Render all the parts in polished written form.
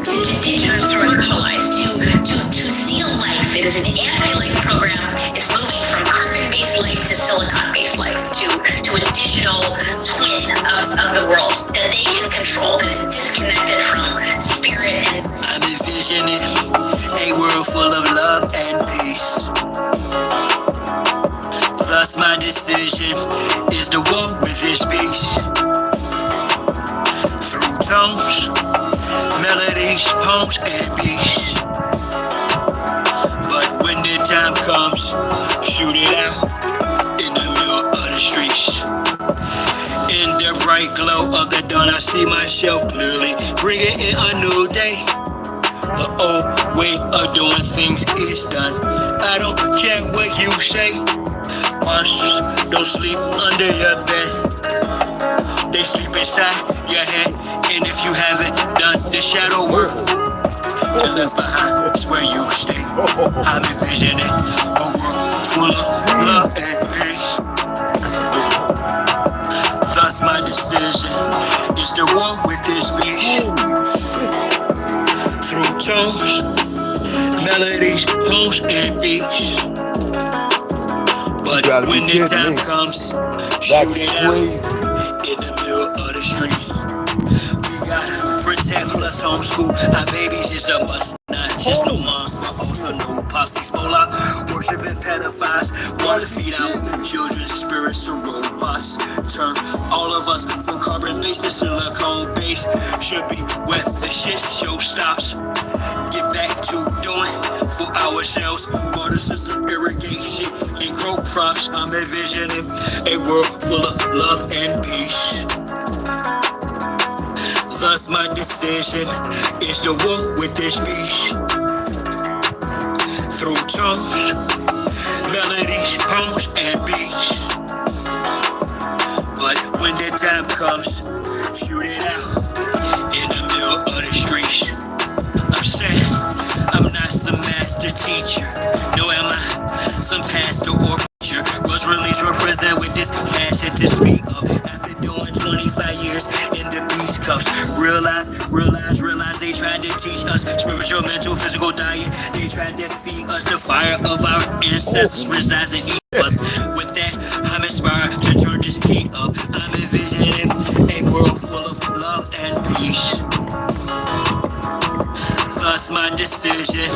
digitalized, to steal life. It is an anti-life program. It's moving from carbon-based life to silicon-based life, to a digital twin of the world that they can control, that is disconnected from spirit. And I'm envisioning a world full of love and peace. Thus my decision is to war with this beast. Through tones, melodies, poems, and beats. But when the time comes, shoot it out in the middle of the streets. In the bright glow of the dawn, I see myself clearly, bringing in a new day. The old way of doing things is done. I don't care what you say. Monsters don't sleep under your bed. They sleep inside your head. And if you haven't done the shadow work, you're left behind is where you stay. I'm envisioning a world full of love and peace. Thus my decision is to walk with this beast. Through tones, melodies, poems, and beats. But when the time comes, shoot it out in the middle of the street. We gotta protect plus homeschool. Our babies is a must, not just no moms, but also no pops. Hezbollah, worshiping pedophiles, wanna feed out children's spirits to robots. Turn all of us from carbon-based to silicone-based. Should be where the shit show stops. Get back to doing for ourselves. Water system, irrigation, and grow crops. I'm envisioning a world full of love and peace. Thus my decision is to walk with this beast. Through tones, melodies, poems, and beats. But when the time comes, shoot it out in the middle of the streets. I'm saying I'm not some master teacher, no am I some pastor or preacher. Was released from prison with this passion to speak up. After doing 25 years in the beast cuffs, realize they tried to teach us spiritual, mental, physical diet. They tried to feed us the fire of our ancestors resides in each of us. With that, I'm inspired to turn this heat up. I'm envisioning a world full of love and peace. Thus my decision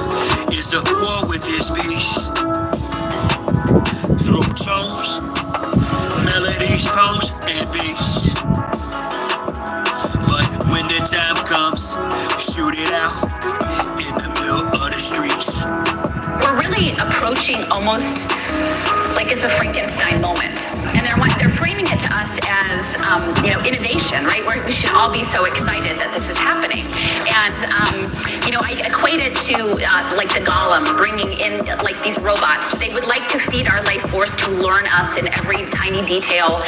is a war with this beast. Through tones, melodies, poems, and beats. But when the time comes, shoot it out in the middle of the streets. we're really approaching almost like it's a Frankenstein moment. And they're framing it to us as, innovation, right? Where we should all be so excited that this is happening. And, I equate it to like the Golem bringing in like these robots. They would like to feed our life force to learn us in every tiny detail,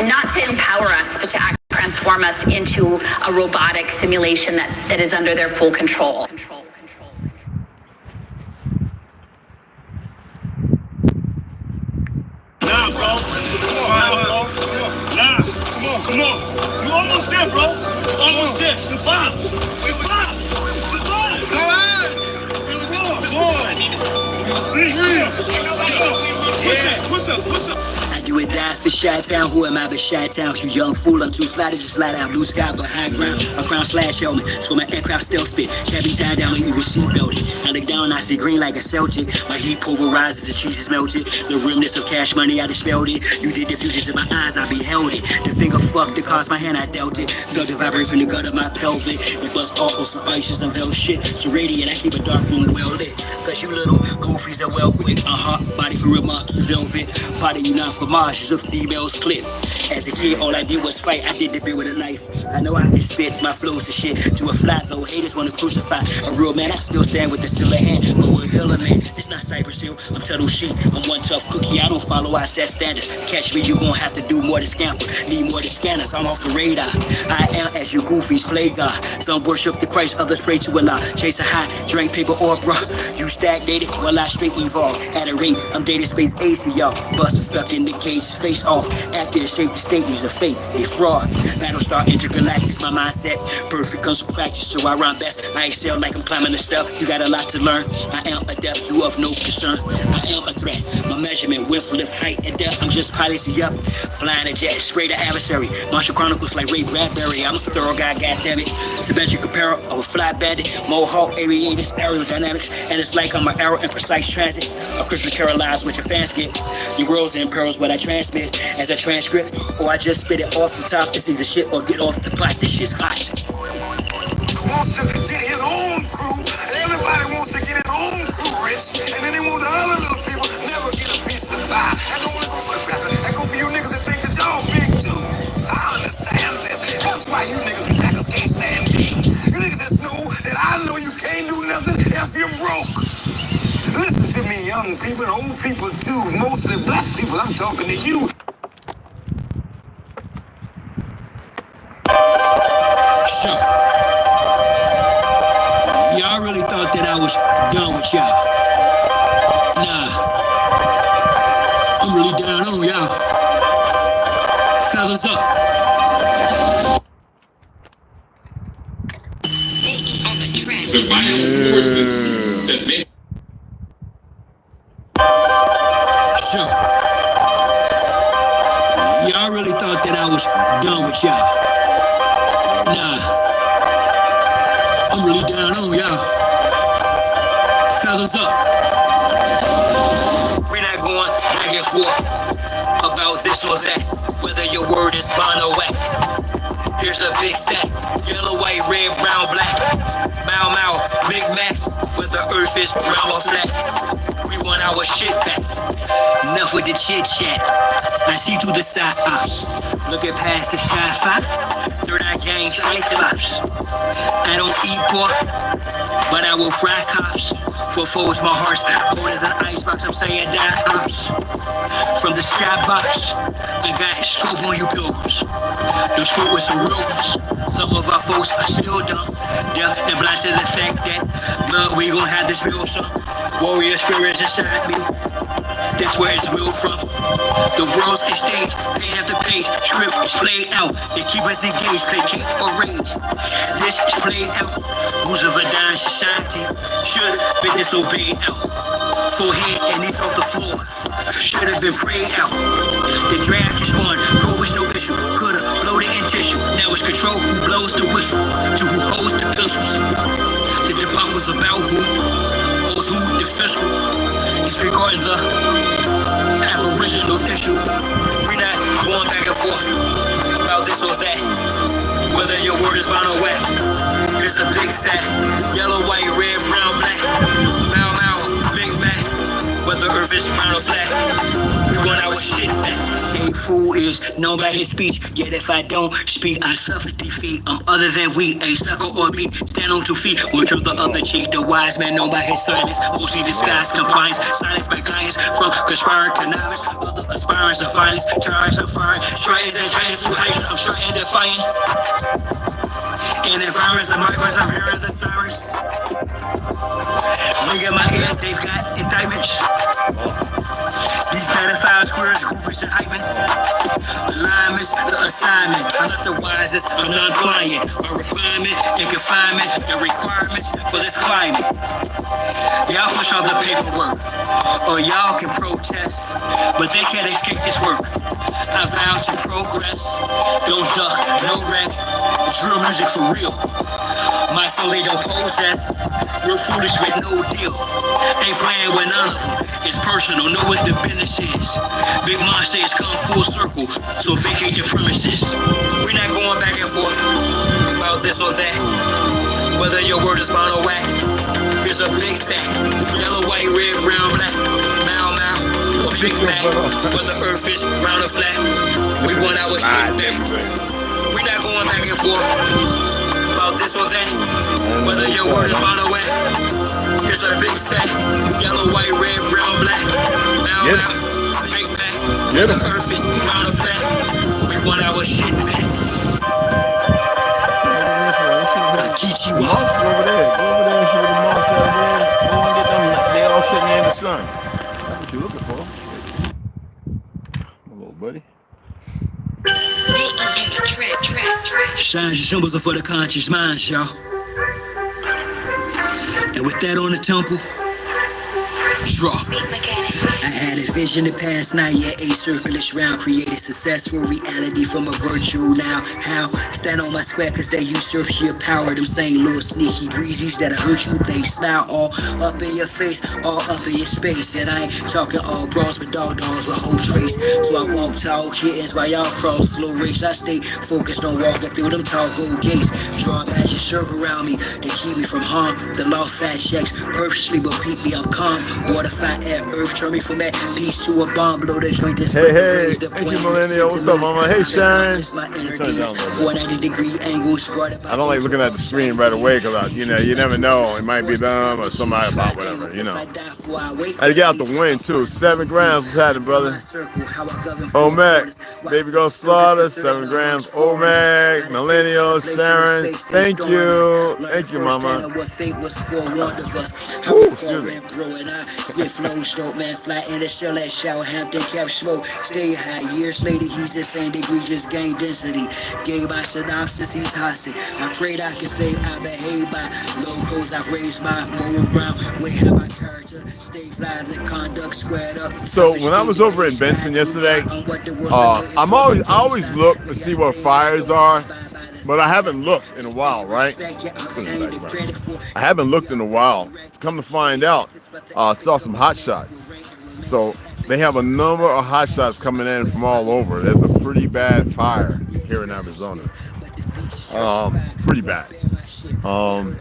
not to empower us, but to actually transform us into a robotic simulation that is under their full control. Nah, bro. Come on. You almost there, bro. Almost there. Survive. Push up. I do it die for Chi-Town. Who am I but Chi-Town? You young fool, I'm too fly to just slide out. Blue sky but high ground. A crown slash helmet. So my aircraft stealth spit. Can't be tied down or even seat belted. I look down, I see green like a Celtic. My heat pulverizes, the cheese is melted. The remnants of cash money, I dispelled it. You did the fusions in my eyes, I beheld it. The finger fucked, it caused my hand, I dealt it. Felt the vibrate from the gut of my pelvic. It bust all over some ices and velvet shit. So radiant, I keep a dark room well lit. Cause you little goofies are well quick. Body for real, monkey velvet. Body you not for Mars, just a female's clip. As a kid, all I did was fight. I did the bit with a knife. I know I can spit my flows to shit to a fly, so haters wanna crucify a real man. I still stand with the silver hand, but with Hiller man, it's not Cypress Hill. I'm Tuttle Sheep. I'm one tough cookie. I don't follow. I set standards. To catch me, you gon' have to do more than scamper. Need more than scanners. I'm off the radar. I am as you goofies play God. Some worship the Christ, others pray to Allah. Chase a high, drink paper or bruh. You stagnated while I straight evolve. At a rate, I'm dated space AC, y'all. Buster stuck in the barricades, face off. After the shape, the state use a fake, a fraud. Battlestar intergalactic, my mindset. Perfect comes from practice, so I rhyme best. I excel like I'm climbing a step. You got a lot to learn. I am adept, you of no concern. I am a threat. My measurement, width, lift, height, and depth. I'm just piloting up. Flying a jet, spray the adversary. Martial Chronicles like Ray Bradbury. I'm a thorough guy, goddammit. Symmetric apparel of a fly bandit. Mohawk, aviators, aerodynamics. And it's like I'm an arrow in precise transit. A Christmas Carol lies what your fans get. Your world's in pearls, what I transmit as a transcript. Or I just spit it off the top. It's either shit or get off the pot. This shit's hot. Wants to get his own crew, and everybody wants to get his own crew rich, and then they want the other little people never get a piece of the pie. I don't want to go for the president. I go for you niggas that think that y'all big too. I understand this. That's why you niggas and crackers can't stand me. You niggas that know that I know you can't do nothing if you're broke. Listen to me, young people and old people too. Mostly black people. I'm talking to you. So, y'all really thought that I was done with y'all. Nah, I'm really down on y'all. Fellas up. The violent forces that make So, y'all really thought that I was done with y'all. Nah, I'm really down on y'all. Fellas up. We're not going back and forth about this or that, whether your word is bond or whack. Here's a big fat, yellow, white, red, brown, black. Mau Mau, Big Mac, whether earth is brown or flat. We want our shit back. Enough with the chit chat. I see through the side ops. Looking past the shy five. Third eye gang cyclops. I don't eat pork, but I will fry cops. For foes, my heart's cold as an icebox. I'm saying die ops. From the skybox, I got scope on you pilgrims. The scope with some real ones. Some of our folks are still dumb. Deaf and blind to the fact that blood, we gon' have this real some warrior spirits inside me. That's where it's real from. The world's a stage, page after page, script is played out. They keep us engaged, placate or rage. This is played out. Rules of a dying society should have been disobeyed out. Forehead and knees off the floor should have been prayed out. The draft is on, go is no issue. Could've bloated in tissue. Now it's control who blows the whistle to who holds the pistols. The debate was about who owes who the fiscal. Disregarding the aboriginal issue. We're not going back and forth about this or that, whether your word is bond or wet. Here's a big fat, yellow, white, red, brown, black. Mau Mau, Big Mac, whether earth is brown or flat. We want our shit back. A fool is known by his speech, yet if I don't speak, I suffer defeat. I'm other than we, a sucker or me. Stand on 2 feet, or turn the other cheek. The wise man known by his silence, mostly disguised compliance. Silence by clients, from conspiring to novice. Other aspirants of violence, charge of fire. Strides and trains to height, I'm sure and defiant. In environs of migrants, I'm hearing the sirens. Look at my ear, they've got indictments. These pedophile squares, groupies and hyping. Alignments, the assignment. I'm not the wisest, I'm non-client. My refinement and confinement, the requirements for this climate. Y'all push off the paperwork, or y'all can protest, but they can't escape this work. I vow to progress, don't duck, no wreck. Drill music for real. My soul they don't possess. Real foolish with no deal. Ain't playing with none of them. It's personal, know what the business is. Big monsters come full circle, so vacate your premises. We're not going back and forth about this or that, whether your word is bond or whack. Here's a big fat, yellow, white, red, brown, black. Mau Mau, or Big Mac, whether earth is round or flat. We want our shit back. We're not going back and forth about this or that, whether your word is bond or whack. Here's a big fat, yellow, white, red, brown, black. Mau Mau, Big Mac, whether earth is round or flat. We want our shit back. Monster over there. Go over there and shoot the monster over there. Go and get them. They all sitting there in the sun. That's what you're looking for. Shines your symbols are for the conscious minds, y'all. And with that on the temple, draw. I had a vision the past night, yeah, a circulus round. Created successful reality from a virtual now. How? Stand on my square cause they usurp your power. Them same little sneaky breezies that hurt you. They smile all up in your face, all up in your space. And I ain't talking all bras, but dogs with whole trace. So I walk tall kittens while y'all cross slow race. I stay focused on walking through them tall gold gates. Draw a magic circle around me to keep me from harm. The law fat checks purposely will keep me up calm. Water fight at earth, turn me from that peace to a bomb. Blow the joint this Hey, thank you, Millennial. What's up, mama? Hey, Sharon. I don't like looking at the screen right away because, you never know. It might be them or somebody about whatever, I get out the wind, too. 7 grams. What's happening, brother? Omeg. Baby Go Slaughter. 7 grams. Omeg. Millennial. Sharon. Thank you. Thank you, mama. Ooh, excuse me. Dope man, fly in the shell at shower, Hampton cap smoke. Stay high, years later, he's the same degree, just gain density. Gave by synopsis, he's toxic. I prayed I could say I behave by locals. I've raised my moral ground. Way have my character, stay fly, the conduct squared up. So when I was over in Benson yesterday, I always look to see what fires are. But I haven't looked in a while, right? I haven't looked in a while. Come to find out, I saw some hot shots. So they have a number of hot shots coming in from all over. There's a pretty bad fire here in Arizona. Pretty bad. I'm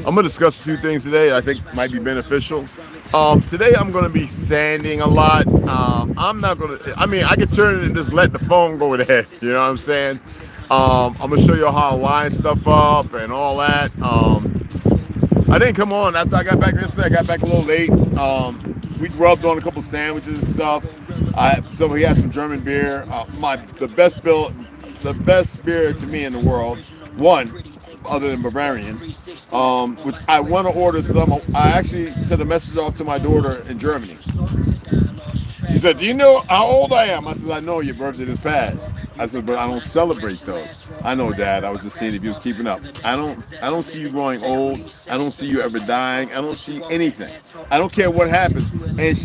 gonna discuss a few things today I think might be beneficial. Today I'm gonna be sanding a lot. I'm not gonna. I mean, I could turn it and just let the phone go ahead. You know what I'm saying? I'm gonna show you how I line stuff up and all that. I didn't come on after I got back yesterday. I got back a little late. We rubbed on a couple sandwiches and stuff. So he had some German beer. The best beer to me in the world. One, other than Bavarian, which I want to order some. I actually sent a message off to my daughter in Germany. She said, "Do you know how old I am?" I said, "I know your birthday is past." I said, "But I don't celebrate those." "I know, Dad. I was just seeing if you was keeping up." I don't see you growing old. I don't see you ever dying. I don't see anything. I don't care what happens. And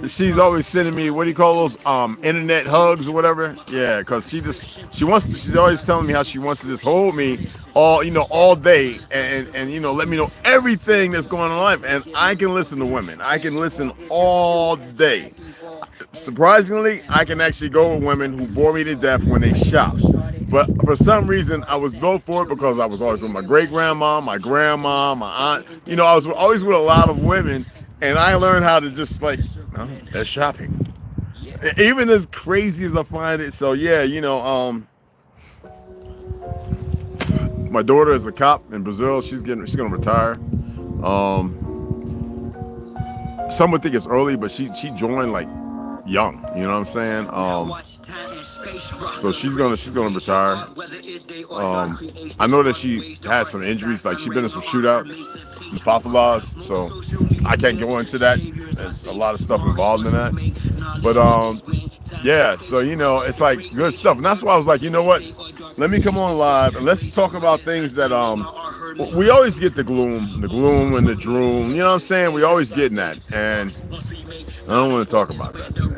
she's always sending me, what do you call those, internet hugs or whatever? Yeah, because she's always telling me how she wants to just hold me all day and let me know everything that's going on in life. And I can listen to women. I can listen all day. Surprisingly, I can actually go with women who bore me to death when they shop. But for some reason, I was built for it because I was always with my great-grandma, my grandma, my aunt. I was always with a lot of women, and I learned how to just they're shopping. Even as crazy as I find it. So yeah, my daughter is a cop in Brazil. She's gonna retire. Some would think it's early, but she joined young, you know what I'm saying? So she's gonna retire. I know that she had some injuries, she's been in some shootouts, the Fathalas, so I can't go into that. There's a lot of stuff involved in that. But yeah, so it's good stuff. And that's why I was like, you know what? Let me come on live and let's talk about things that we always get the gloom and the droom, you know what I'm saying? We always getting that. And I don't want to talk about that today.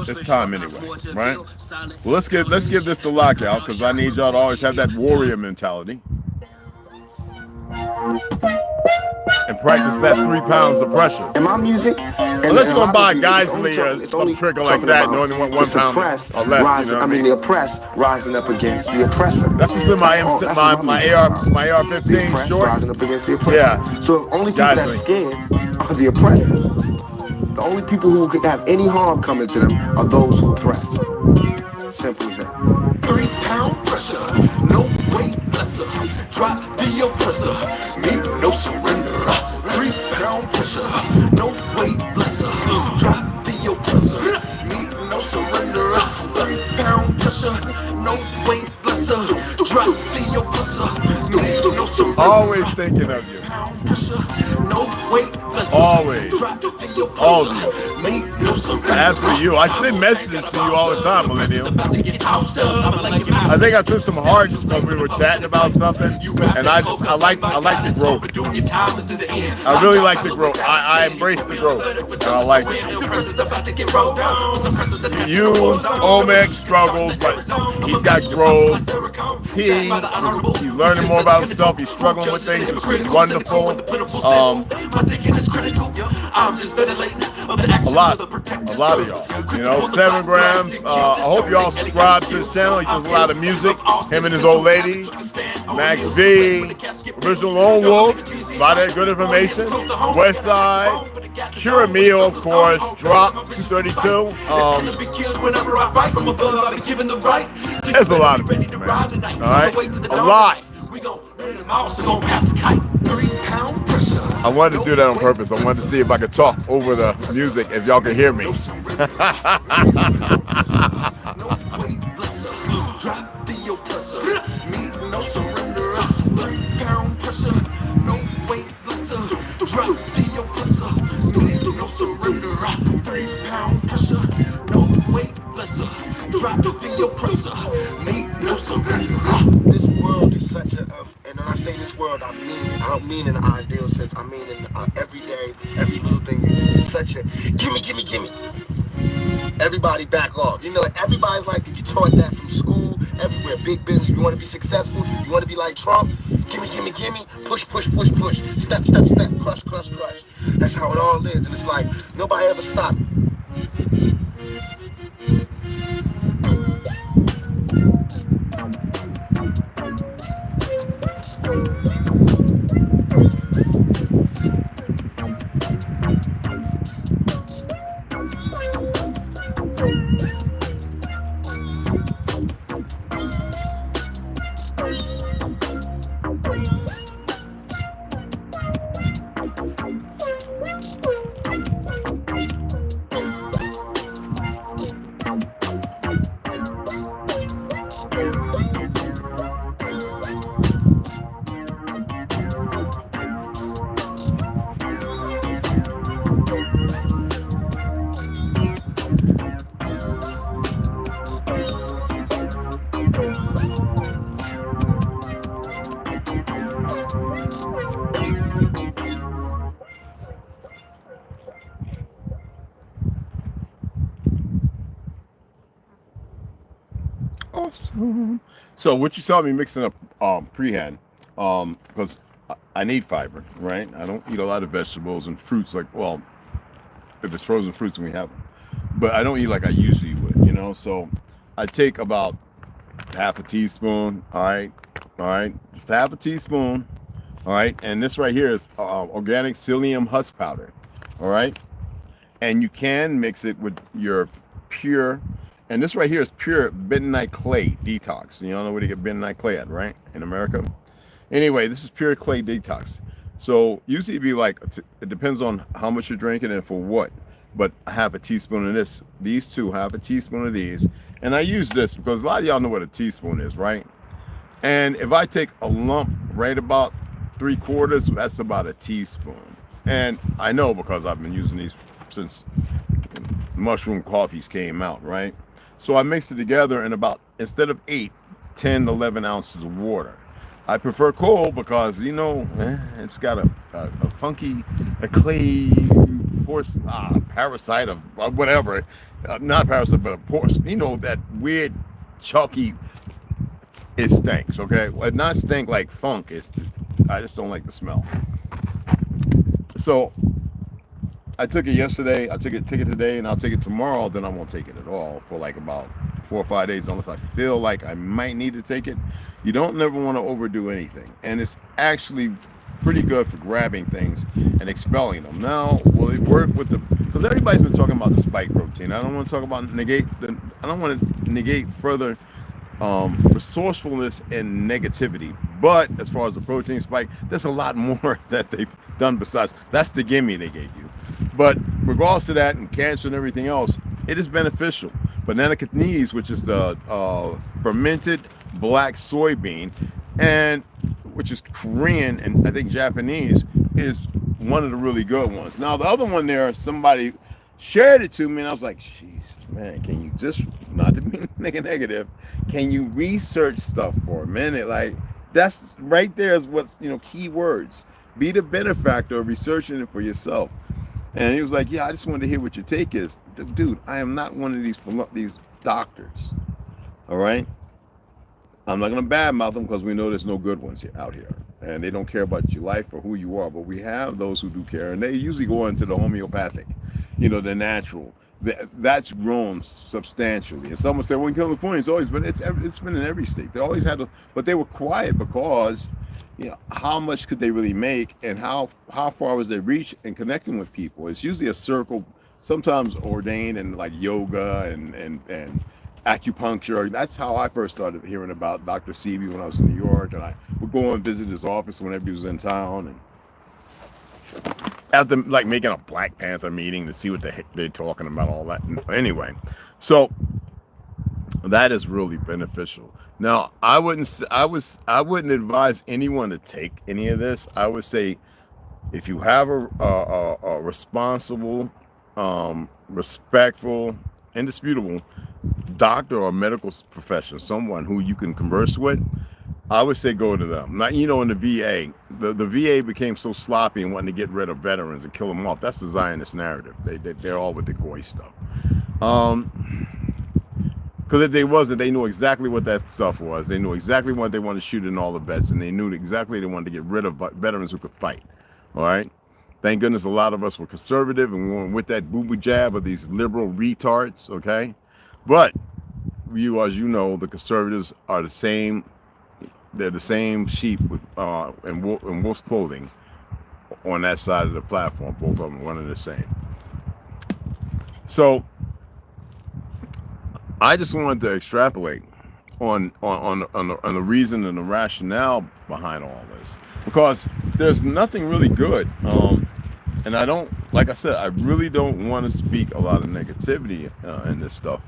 It's time anyway, right? Well, let's give this the lockout because I need y'all to always have that warrior mentality and practice that 3 pounds of pressure. And my music, unless you're gonna buy Geisley or some trigger like that, and only want 1 pound or less. The oppressed rising up against the oppressor. That's what's in my AR-15 short. Rising up against the oppressor. Yeah. So the only people that's scared are the oppressors. The only people who could have any harm coming to them are those who oppress. Simple as that. 3 pound pressure, no weight lesser. Drop the oppressor, meet no surrender. 3 pound pressure, no weight lesser. Drop the oppressor, meet no surrender. 3 pound pressure, no weight lesser. Drop the oppressor, meet no Always thinking of you. Always. All of you. Absolutely you. I send messages to you all the time, Millennial. I think I sent some hearts when we were chatting about something, and I like the growth. I really like the growth. I embrace the growth, and I like it. You, Omek struggles, but he's got growth. He's learning more about himself. He's struggling with things, which is wonderful. A lot of y'all. You know, 7 grams. I hope y'all subscribe to his channel. He does a lot of music. Him and his old lady, Max V, original Lone Wolf. A lot of good information. West Side, Cure Meal, of course. Drop 232. There's a lot of people, man. All right, a lot. I wanted to do that on purpose. I wanted to see if I could talk over the music, if y'all can hear me. This world is such a, and when I say this world, I don't mean in the ideal sense. I mean in every day, every little thing. It's such a gimme. Everybody back off. You know, everybody's like, you taught that from school, everywhere. Big business. You want to be successful? You want to be like Trump? Gimme. Push. Step. Crush. That's how it all is. And it's like, nobody ever stopped. Awesome. So what you saw me mixing up prehand, because I need fiber, right? I don't eat a lot of vegetables and fruits, like, well, if it's frozen fruits, we have them, but I don't eat like I usually would, you know. So I take about half a teaspoon. All right, just half a teaspoon. All right, and this right here is organic psyllium husk powder. All right, and you can mix it with your pure. And this right here is pure bentonite clay detox. You all know where to get bentonite clay at, right? In America. Anyway, this is pure clay detox. So usually it'd be like, it depends on how much you're drinking and for what. But I have a teaspoon of this. These two, half a teaspoon of these. And I use this because a lot of y'all know what a teaspoon is, right? And if I take a lump right about 3/4, that's about a teaspoon. And I know because I've been using these since mushroom coffees came out, right? So I mix it together in about, instead of 8, 10, 11 ounces of water. I prefer cold because, you know, it's got a funky, a clay horse parasite of whatever. Not parasite, but a horse. You know, that weird, chalky, it stinks, okay? Well, not stink like funk. I just don't like the smell. So I took it yesterday, I took it today, and I'll take it tomorrow. Then I won't take it at all for like about 4 or 5 days unless I feel like I might need to take it. You don't never want to overdo anything. And it's actually pretty good for grabbing things and expelling them. Now, will it work with the, because everybody's been talking about the spike protein. I don't want to talk about I don't want to negate further resourcefulness and negativity. But as far as the protein spike, there's a lot more that they've done besides. That's the gimme they gave you. But regardless of that and cancer and everything else, it is beneficial. Banana canese, which is the fermented black soybean, and which is Korean and I think Japanese, is one of the really good ones. Now the other one there, somebody shared it to me, and I was like, "Jeez, man, can you just not to be negative? Can you research stuff for a minute? Like that's right there is what's key words. Be the benefactor of researching it for yourself." And he was like, "Yeah, I just wanted to hear what your take is, dude. I am not one of these doctors. All right." I'm not going to badmouth them because we know there's no good ones out here. And they don't care about your life or who you are. But we have those who do care. And they usually go into the homeopathic, the natural. That's grown substantially. And someone said, well, in California, it's always been, it's been in every state. They always had, but they were quiet because, how much could they really make and how far was they reach in connecting with people? It's usually a circle, sometimes ordained and like yoga and acupuncture. That's how I first started hearing about Dr. Sebi when I was in New York, and I would go and visit his office whenever he was in town, and after like making a Black Panther meeting to see what the heck they're talking about, all that. Anyway, so that is really beneficial. Now, I wouldn't advise anyone to take any of this. I would say if you have a responsible, respectful, indisputable doctor or medical professional, someone who you can converse with, I would say go to them. Not, in the VA, the VA became so sloppy and wanting to get rid of veterans and kill them off. That's the Zionist narrative. They're all with the goy stuff. Because if they wasn't, they knew exactly what that stuff was. They knew exactly what they wanted to shoot in all the vets, and they knew exactly they wanted to get rid of veterans who could fight. All right. Thank goodness a lot of us were conservative and we went with that boo-boo jab of these liberal retards. Okay. But as you know, the conservatives are the same. They're the same sheep in wolf's clothing on that side of the platform. Both of them one and the same. So I just wanted to extrapolate on the reason and the rationale behind all this, because there's nothing really good. And I don't, like I said, I really don't want to speak a lot of negativity in this stuff.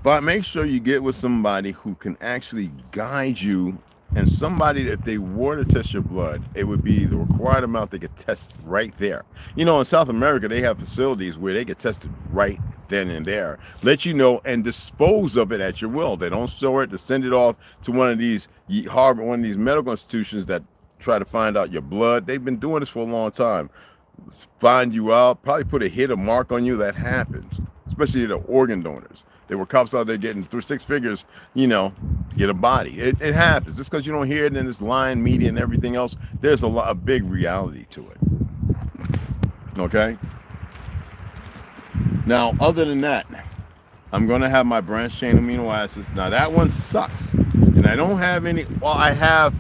But make sure you get with somebody who can actually guide you, and somebody that if they were to test your blood, it would be the required amount they could test right there. In South America, they have facilities where they get tested right then and there, let you know, and dispose of it at your will. They don't store it to send it off to one of these medical institutions that try to find out your blood. They've been doing this for a long time. Find you out, probably put a hit or mark on you. That happens, especially the organ donors. There were cops out there getting through 6 figures, to get a body. It happens. Just because you don't hear it in this lying media and everything else, there's a big reality to it. Okay? Now, other than that, I'm going to have my branched chain amino acids. Now, that one sucks. And I don't have any. Well, I have.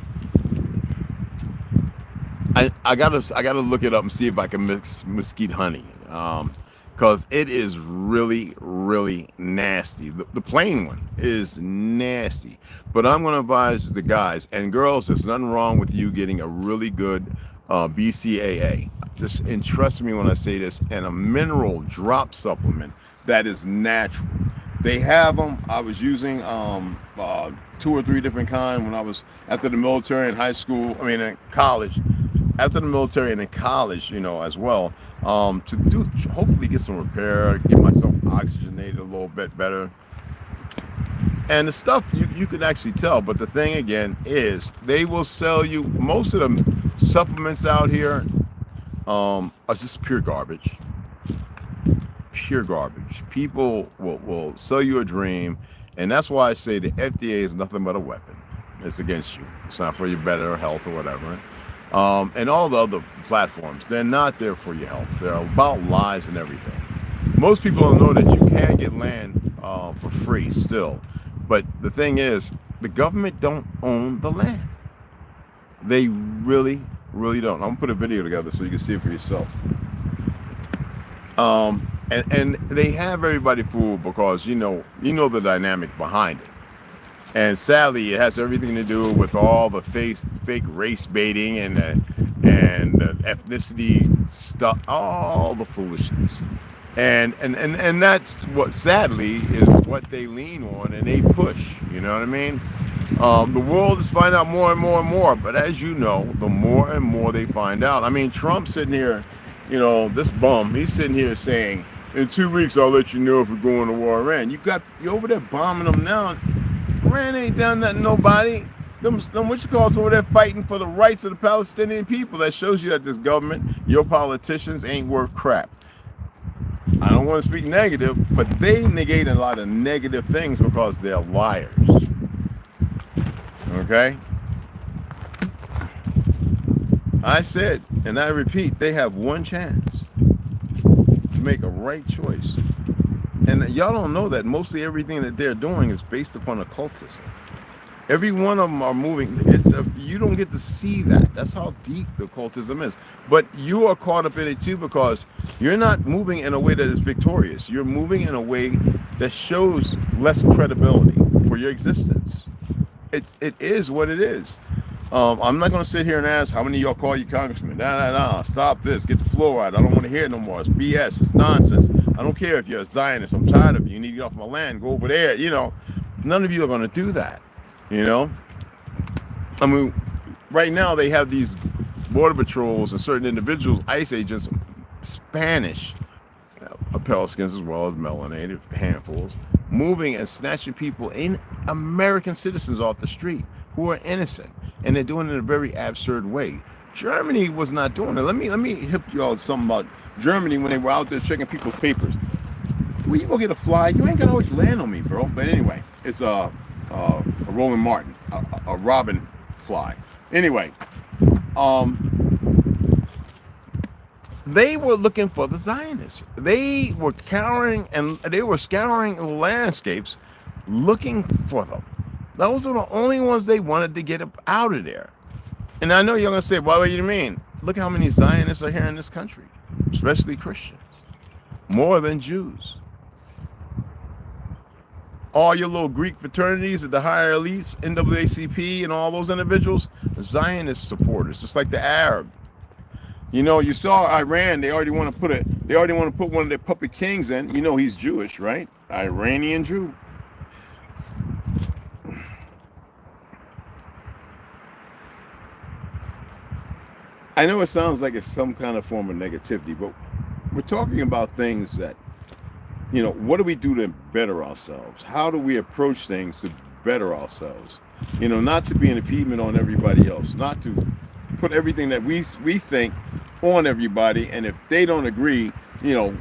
I gotta look it up and see if I can mix mesquite honey. Because it is really, really nasty. The plain one is nasty. But I'm going to advise the guys and girls, there's nothing wrong with you getting a really good BCAA. And trust me when I say this, and a mineral drop supplement that is natural. They have them. I was using 2 or 3 different kinds when I was after the military in in college. After the military and in college, as well, to hopefully get some repair, get myself oxygenated a little bit better. And the stuff you can actually tell, but the thing again is they will sell you, most of the supplements out here are just pure garbage. Pure garbage. People will sell you a dream, and that's why I say the FDA is nothing but a weapon. It's against you. It's not for your better health or whatever. And all the other platforms, they're not there for your health. They're about lies and everything. Most people don't know that you can get land for free still. But the thing is, the government don't own the land. They really, really don't. I'm going to put a video together so you can see it for yourself. And they have everybody fooled because you know the dynamic behind it. And sadly, it has everything to do with all the fake race baiting and ethnicity stuff, all the foolishness. And that's what sadly is what they lean on and they push. You know what I mean? The world is finding out more and more and more, but as you know, the more and more they find out. I mean, Trump's sitting here, you know, this bum, he's sitting here saying, in 2 weeks I'll let you know if we're going to war. Iran. You over there bombing them now. Iran ain't done nothing to nobody. Them what you call over there fighting for the rights of the Palestinian people. That shows you that this government, your politicians ain't worth crap. I don't want to speak negative, but they negate a lot of negative things because they're liars. Okay? I said, and I repeat, they have one chance to make a right choice. And y'all don't know that mostly everything that they're doing is based upon occultism. Every one of them are moving. You don't get to see that. That's how deep the occultism is. But you are caught up in it too because you're not moving in a way that is victorious. You're moving in a way that shows less credibility for your existence. It is what it is. I'm not going to sit here and ask how many of y'all call you congressman. Nah, stop this. Get the floor out. I don't want to hear it no more. It's BS. It's nonsense. I don't care if you're a Zionist. I'm tired of you. You need to get off my land. Go over there. You know, none of you are going to do that. You know, I mean, right now they have these border patrols and certain individuals, ICE agents, Spanish, pale skins as well as melanated handfuls, moving and snatching people in American citizens off the street who are innocent, and they're doing it in a very absurd way. Germany was not doing it. Let me hip y'all something about Germany when they were out there checking people's papers. When you go get a fly, you ain't gonna always land on me, bro. But anyway, it's a Roland Martin, a robin fly. Anyway, they were looking for the Zionists. They were scouring landscapes looking for them. Those are the only ones they wanted to get out of there. And I know you're gonna say, well, what do you mean? Look how many Zionists are here in this country, especially Christians, more than Jews. All your little Greek fraternities at the higher elites, NAACP and all those individuals, Zionist supporters, just like the Arab. You know, you saw Iran, they already want to put one of their puppet kings in. You know he's Jewish, right? Iranian Jew. I know it sounds like it's some kind of form of negativity, but we're talking about things that, you know, what do we do to better ourselves? How do we approach things to better ourselves? You know, not to be an impediment on everybody else, not to put everything that we think on everybody, and if they don't agree, you know,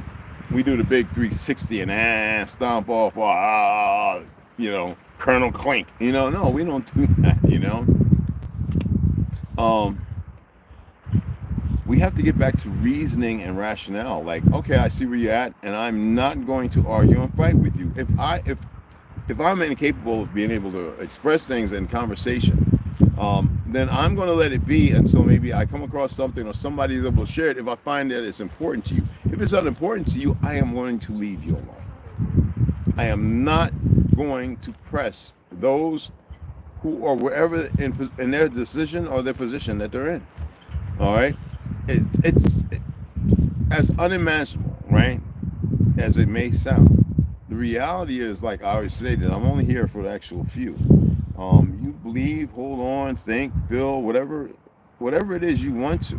we do the big 360 and stomp off, you know, Colonel Clink. You know, no, we don't do that, you know. We have to get back to reasoning and rationale. Like, okay, I see where you're at, and I'm not going to argue and fight with you. If I'm incapable of being able to express things in conversation, then I'm going to let it be until maybe I come across something or somebody is able to share it. If I find that it's important to you, if it's not important to you, I am going to leave you alone. I am not going to press those who are wherever in their decision or their position that they're in. All right. It's as unimaginable, right, as it may sound. The reality is, like I always say, that I'm only here for the actual few. You believe, hold on, think, feel, whatever it is you want to.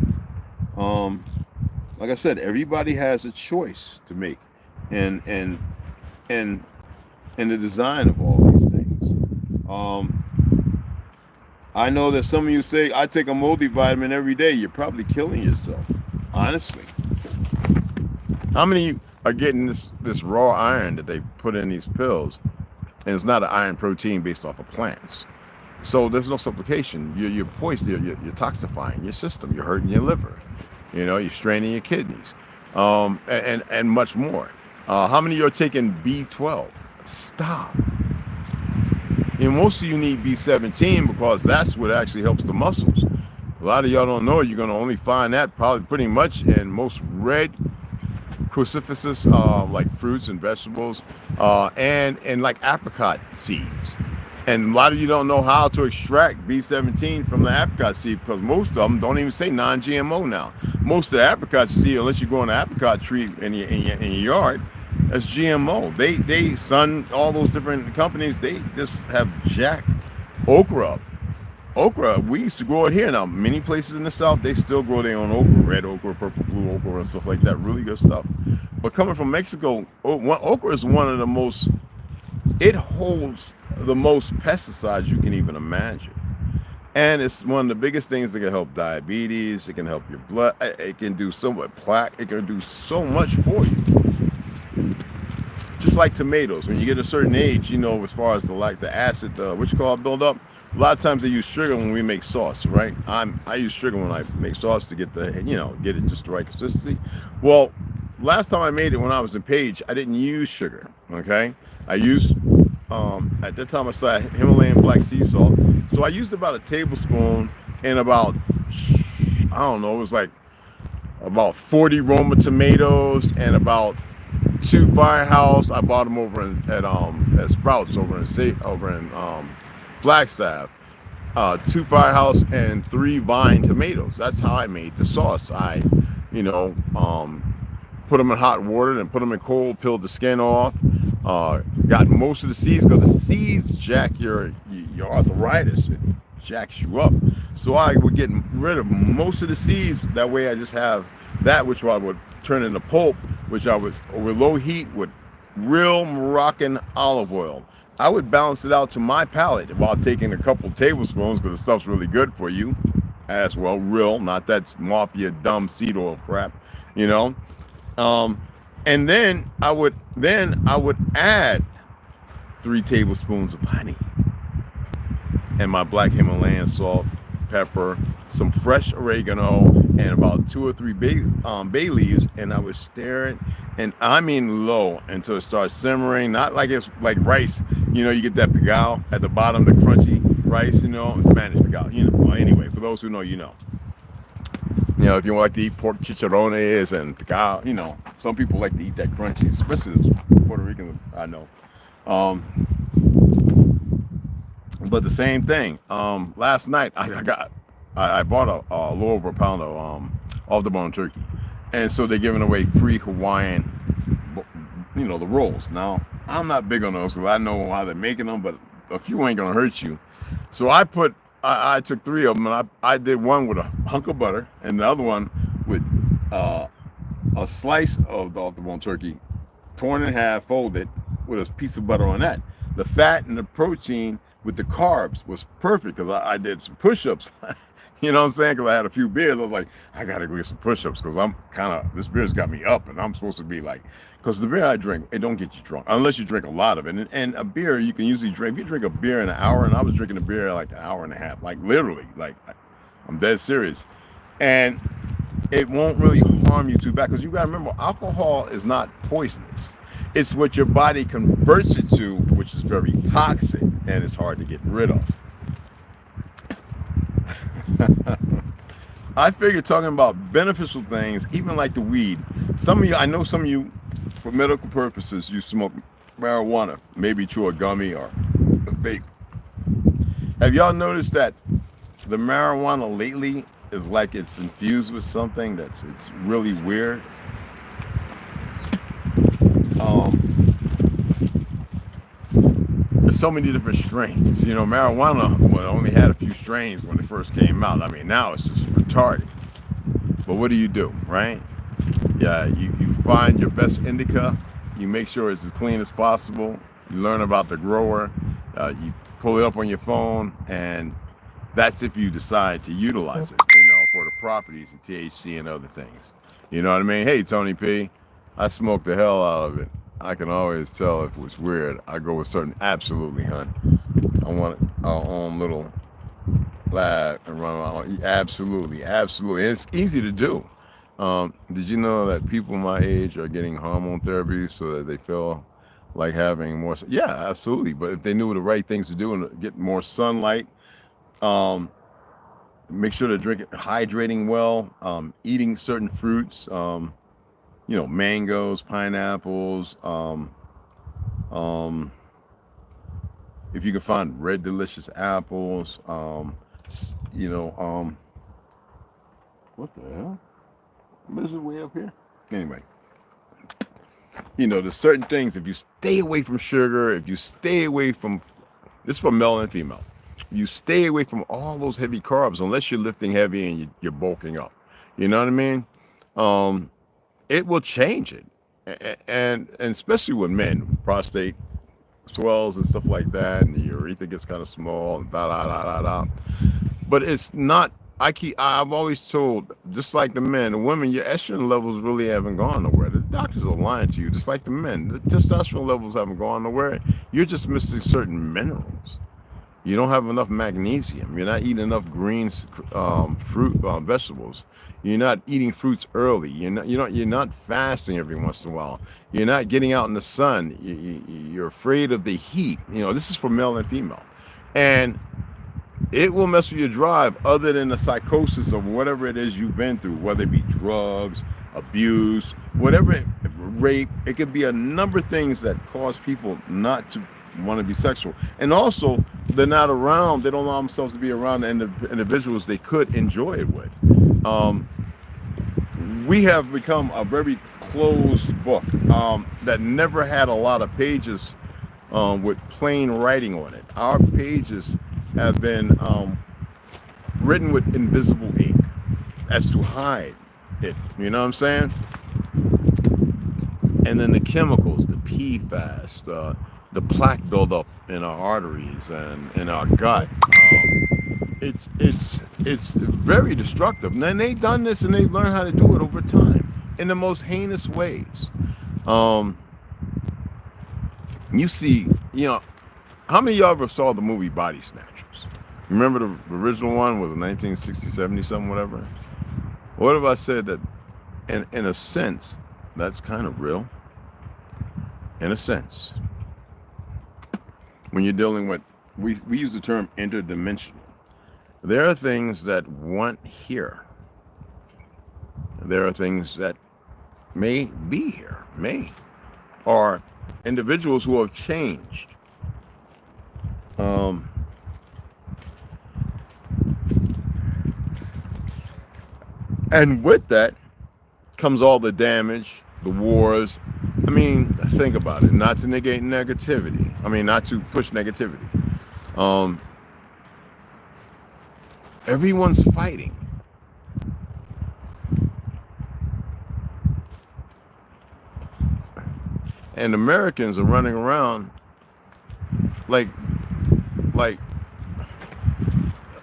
Like I said, everybody has a choice to make, and the design of all these things. I know that some of you say, I take a multivitamin every day. You're probably killing yourself, honestly. How many of you are getting this raw iron that they put in these pills, and it's not an iron protein based off of plants? So there's no supplication. You're poisoned, you're toxifying your system. You're hurting your liver. You know, you're straining your kidneys, and much more. How many of you are taking B12? Stop. You know, most of you need B17 because that's what actually helps the muscles. A lot of y'all don't know. You're going to only find that probably pretty much in most red crucifixes, like fruits and vegetables, and like apricot seeds. And a lot of you don't know how to extract B17 from the apricot seed, because most of them don't even say non-GMO now. Most of the apricot seed, unless you grow an apricot tree in your yard, that's GMO. They all those different companies, they just have jacked okra up. Okra, we used to grow it here. Now, many places in the South, they still grow their own okra, red okra, purple, blue okra, and stuff like that. Really good stuff. But coming from Mexico, okra is one of the most, it holds the most pesticides you can even imagine. And it's one of the biggest things that can help diabetes. It can help your blood. It can do so much plaque. It can do so much for you. Just like tomatoes, when you get a certain age, you know, as far as the acid, what you call it, build up. A lot of times they use sugar when we make sauce, right? I use sugar when I make sauce to get get it just the right consistency. Well, last time I made it when I was in Page, I didn't use sugar. Okay, I used at that time I still had Himalayan black sea salt, so I used about a tablespoon and about, I don't know, it was like about 40 Roma tomatoes and about 2 Firehouse. I bought them over at Sprouts over in Flagstaff. 2 Firehouse and 3 Vine tomatoes. That's how I made the sauce. I, put them in hot water and put them in cold, peeled the skin off. Got most of the seeds, because the seeds jack your arthritis. It jacks you up. So I would get rid of most of the seeds. That way I just have that, which I would turn into pulp, which I would, with low heat, with real Moroccan olive oil. I would balance it out to my palate while taking a couple tablespoons, because the stuff's really good for you as well. Real, not that mafia dumb seed oil crap, and then I would add 3 tablespoons of honey and my black Himalayan salt, pepper, some fresh oregano, and about 2 or 3 bay leaves, and I would stir it, and I mean low, until it starts simmering. Not like it's like rice, you get that pigal at the bottom, the crunchy rice, it's Spanish pigal, Well, anyway, for those who know, if you like to eat pork chicharrones and pigal, some people like to eat that crunchy, especially Puerto Ricans, I know. But the same thing. Last night I bought a little over a pound of off the bone turkey, and so they're giving away free Hawaiian, the rolls. Now I'm not big on those because I know how they're making them, but a few ain't gonna hurt you. So I took 3 of them, and I did one with a hunk of butter, and the other one with a slice of the off the bone turkey, torn in half, folded, with a piece of butter on that. The fat and the protein with the carbs was perfect, because I did some push-ups. You know what I'm saying? Because I had a few beers. I was like, I got to go get some push-ups, because this beer's got me up, and I'm supposed to be like, because the beer I drink, it don't get you drunk, unless you drink a lot of it. And a beer, you can usually drink, if you drink a beer in an hour, and I was drinking a beer like an hour and a half, like literally, like I'm dead serious. And it won't really harm you too bad, because you got to remember, alcohol is not poisonous. It's what your body converts it to, which is very toxic, and it's hard to get rid of. I figure, talking about beneficial things, even like the weed. I know some of you, for medical purposes, you smoke marijuana, maybe chew a gummy or a vape. Have y'all noticed that the marijuana lately is like it's infused with something it's really weird? There's so many different strains. Marijuana only had a few strains when it first came out. I mean, now it's just retarded. But what do, right? Yeah, you find your best indica. You make sure it's as clean as possible. You learn about the grower. You pull it up on your phone, and that's if you decide to utilize it, for the properties and THC and other things. You know what I mean? Hey, Tony P, I smoked the hell out of it. I can always tell if it was weird. I go with certain, absolutely, hun. I want our own little lab and run around. Absolutely. And it's easy to do. Did you know that people my age are getting hormone therapy so that they feel like having more? Yeah, absolutely. But if they knew the right things to do and get more sunlight, make sure to hydrating well, eating certain fruits, mangoes, pineapples, if you can find red delicious apples, you know, what the hell? This is way up here. Anyway, you know, there's certain things, if you stay away from sugar, if you stay away from, this is for male and female, you stay away from all those heavy carbs, unless you're lifting heavy and you're bulking up. You know what I mean? It will change it. And especially with men, prostate swells and stuff like that, and the urethra gets kind of small, and But it's not, I've always told, just like the men, the women, your estrogen levels really haven't gone nowhere. The doctors are lying to you, just like the men. The testosterone levels haven't gone nowhere. You're just missing certain minerals. You don't have enough magnesium. You're not eating enough greens, fruit, vegetables. You're not eating fruits early. You're not fasting every once in a while. You're not getting out in the sun. You're afraid of the heat. You know, this is for male and female, and it will mess with your drive. Other than the psychosis of whatever it is you've been through, whether it be drugs, abuse, whatever, rape. It could be a number of things that cause people not to want to be sexual, and also they're not around. They don't allow themselves to be around the individuals they could enjoy it with. We have become a very closed book that never had a lot of pages with plain writing on it. Our pages have been written with invisible ink as to hide it. You know what I'm saying? And then the chemicals, the PFAS, the plaque buildup in our arteries and in our gut. It's very destructive. And then they've done this and they've learned how to do it over time in the most heinous ways. You see, you know, how many of y'all ever saw the movie Body Snatchers? Remember the original one was in 1960, 70 something, whatever. What if I said that in a sense, that's kind of real? In a sense. When you're dealing with, we use the term interdimensional. There are things that weren't here. There are things that may be here, or individuals who have changed. And with that comes all the damage, the wars. I mean, think about it. Not to negate negativity. I mean, not to push negativity. Everyone's fighting. And Americans are running around like,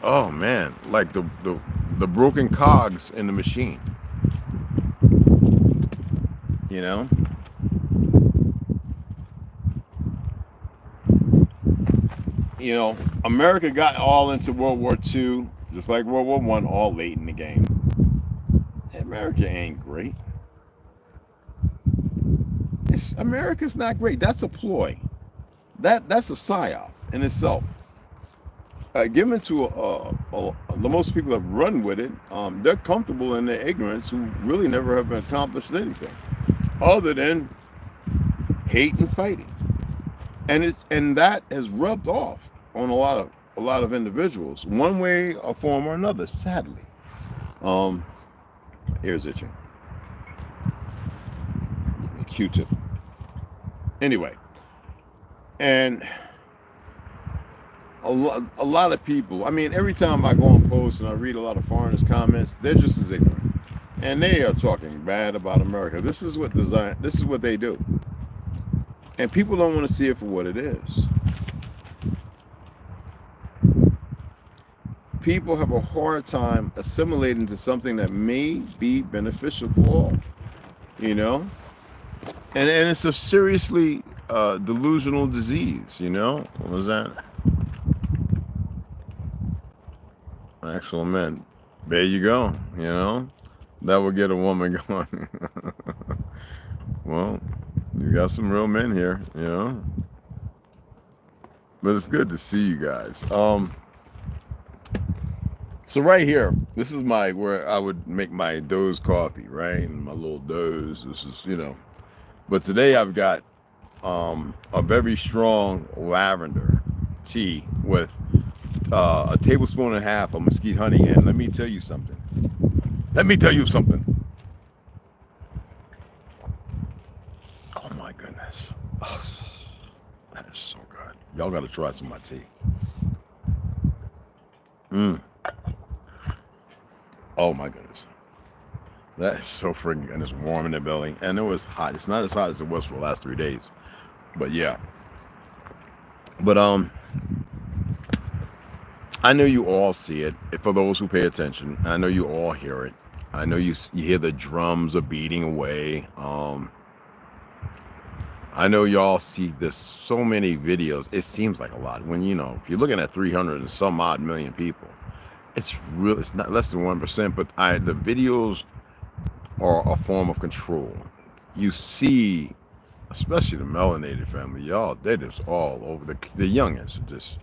oh man, like the broken cogs in the machine. You know? You know, America got all into World War II, just like World War I, all late in the game. America ain't great. America's not great. That's a ploy. That's a psyop in itself. Given to the most people that run with it, they're comfortable in their ignorance, who really never have accomplished anything other than hate and fighting. And that has rubbed off on a lot of individuals, one way or form or another, sadly. Ears itching. Q-tip. Anyway, and a lot of people, I mean, every time I go on posts and I read a lot of foreigners' comments, they're just as ignorant. And they are talking bad about America. This is what they do. And people don't want to see it for what it is. People have a hard time assimilating to something that may be beneficial for all, you know? And it's a seriously delusional disease, you know? What was that? Actual men. There you go, you know? That would get a woman going. Well, you got some real men here, you know? But it's good to see you guys. So right here, this is where I would make my doze coffee, right? And my little doze, this is, you know. But today I've got a very strong lavender. tea with a tablespoon and a half of mesquite honey. And let me tell you something. Let me tell you something. Oh my goodness. Oh, that is so good. Y'all got to try some of my tea. Oh my goodness. That is so freaking, and it's warm in the belly. And it was hot. It's not as hot as it was for the last 3 days. But yeah. But I know you all see it. For those who pay attention, I know you all hear it. I know you hear the drums are beating away. I know y'all see this so many videos. It seems like a lot when, you know, if you're looking at 300 and some odd million people, it's not less than 1%, but the videos are a form of control. You see, especially the melanated family, y'all, they're just all over. The youngins are just,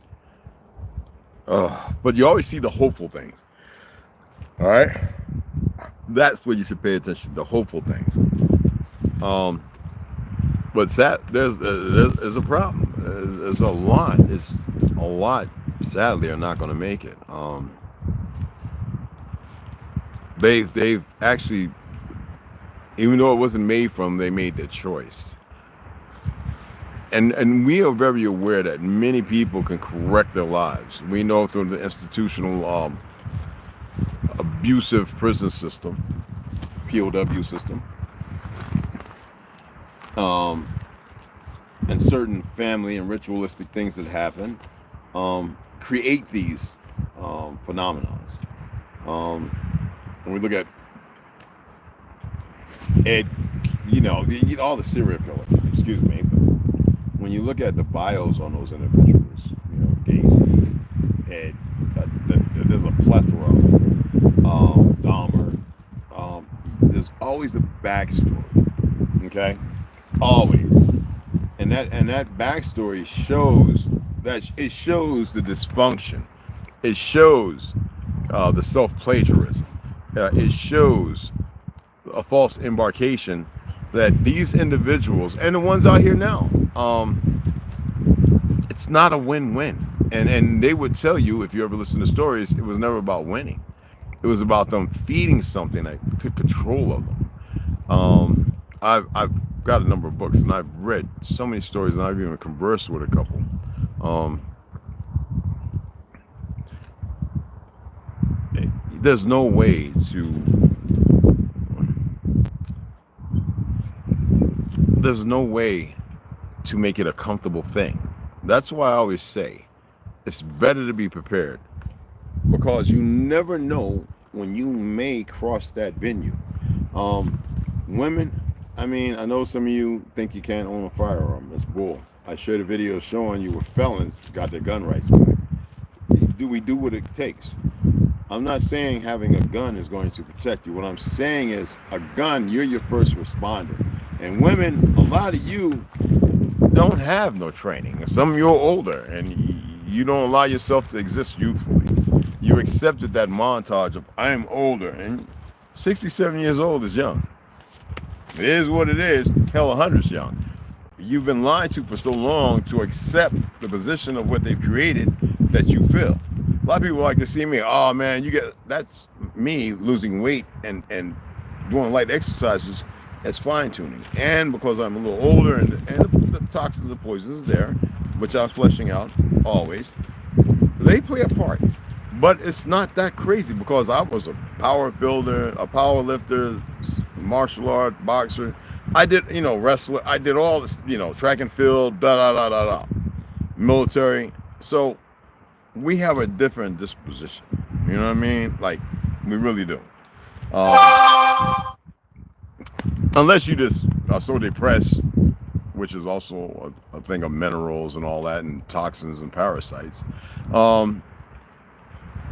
but you always see the hopeful things. All right, that's where you should pay attention. The hopeful things. But there's a problem. There's a lot. It's a lot. Sadly, are not going to make it. They've actually, even though it wasn't made from, they made their choice. And we are very aware that many people can correct their lives. We know through the institutional abusive prison system, POW system, and certain family and ritualistic things that happen, create these phenomena. When we look at all the serial killers, excuse me, but when you look at the bios on those individuals, Gacy, Ed, there's a plethora, Dahmer, there's always a backstory, okay? Always. And that backstory shows the dysfunction. It shows the self-plagiarism. It shows a false embarkation that these individuals and the ones out here now, it's not a win-win. And they would tell you, if you ever listen to stories, it was never about winning. It was about them feeding something that took control of them. I've got a number of books, and I've read so many stories, and I've even conversed with a couple. There's no way to make it a comfortable thing. That's why I always say it's better to be prepared, because you never know when you may cross that venue. Women, I mean, I know some of you think you can't own a firearm. That's bull. I shared a video showing you where felons got their gun rights back. We do what it takes. I'm not saying having a gun is going to protect you. What I'm saying is a gun, you're your first responder. And women, a lot of you don't have no training. Some of you are older, and you don't allow yourself to exist youthfully. You accepted that montage of I am older, and 67 years old is young. It is what it is. Hell, 100 is young. You've been lied to for so long to accept the position of what they've created that you feel. A lot of people like to see me, oh man, that's me losing weight and doing light exercises as fine-tuning. And because I'm a little older and the toxins and poisons are there, which I'm fleshing out always, they play a part. But it's not that crazy, because I was a power builder, a power lifter, martial art, boxer. I did, wrestler. I did all this, track and field, military. So we have a different disposition. You know what I mean? Like, we really do. Unless you just are so depressed, which is also a thing of minerals and all that, and toxins and parasites,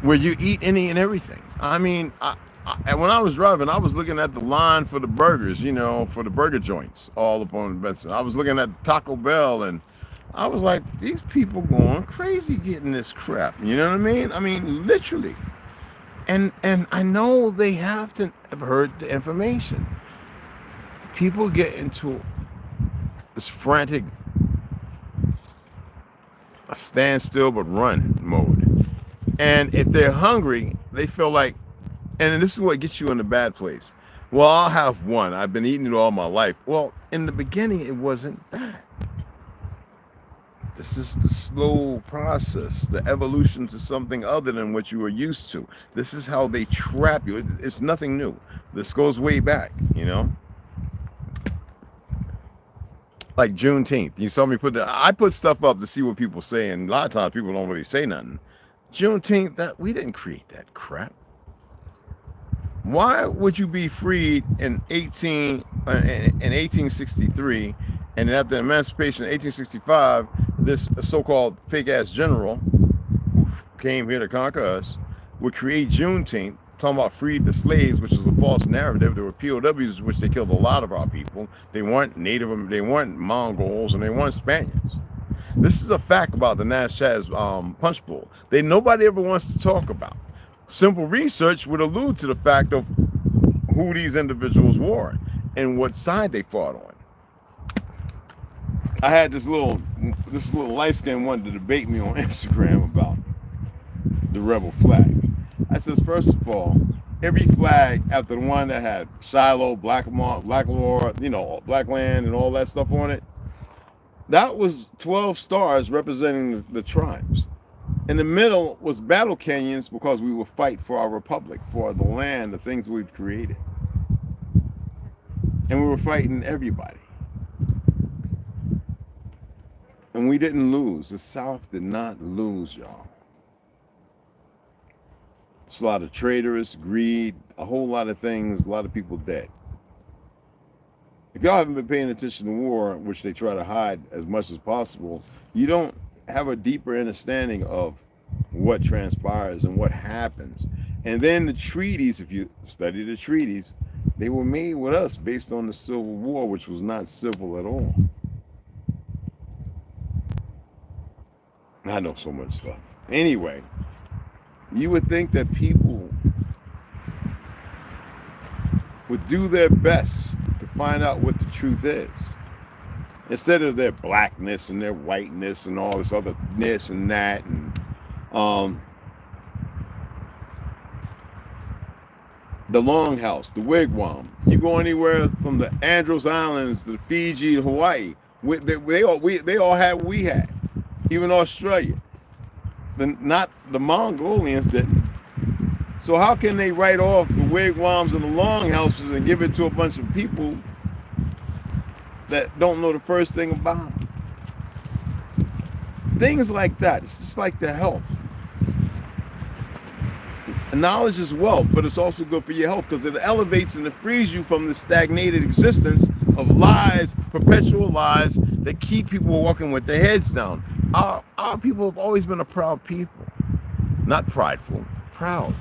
where you eat any and everything. I mean, when I was driving, I was looking at the line for the burgers, for the burger joints all up on Benson. I was looking at Taco Bell, and I was like, these people going crazy getting this crap. You know what I mean? I mean, literally. And I know they have to have heard the information. People get into this frantic a stand still but run mode. And if they're hungry, they feel like, and this is what gets you in a bad place. Well, I'll have one. I've been eating it all my life. Well, in the beginning, it wasn't bad. This is the slow process, the evolution to something other than what you were used to. This is how they trap you. It's nothing new. This goes way back, you know? Like Juneteenth. You saw me I put stuff up to see what people say, and a lot of times people don't really say nothing. Juneteenth, we didn't create that crap. Why would you be freed in 1863, and then after emancipation in 1865, this so-called fake-ass general who came here to conquer us would create Juneteenth, talking about freed the slaves, which is a false narrative. There were POWs, which they killed a lot of our people. They weren't native, they weren't Mongols, and they weren't Spaniards. This is a fact about the Nash Chaz Punch Bowl. Nobody ever wants to talk about. Simple research would allude to the fact of who these individuals were and what side they fought on. I had this little light-skinned one to debate me on Instagram about the rebel flag. I says, first of all, every flag after the one that had Shiloh, Black Lord, you know, Black Land and all that stuff on it, that was 12 stars representing the tribes. In the middle was battle canyons because we would fight for our republic, for the land, the things we've created. And we were fighting everybody. And we didn't lose. The South did not lose, y'all. It's a lot of traitors, greed, a whole lot of things, a lot of people dead. If y'all haven't been paying attention to war, which they try to hide as much as possible, you don't have a deeper understanding of what transpires and what happens. And then the treaties, if you study the treaties, they were made with us based on the Civil War, which was not civil at all. I know so much stuff. Anyway, you would think that people would do their best to find out what the truth is, instead of their blackness and their whiteness and all this other this and that. And the Longhouse, the Wigwam. You go anywhere from the Andros Islands to Fiji to Hawaii, they all had what we had. Even Australia. Not the Mongolians didn't. So how can they write off the wigwams and the longhouses and give it to a bunch of people that don't know the first thing about them? Things like that. It's just like the health. Knowledge is wealth, but it's also good for your health because it elevates and it frees you from the stagnated existence of lies, perpetual lies that keep people walking with their heads down. Our people have always been a proud people. Not prideful, proud.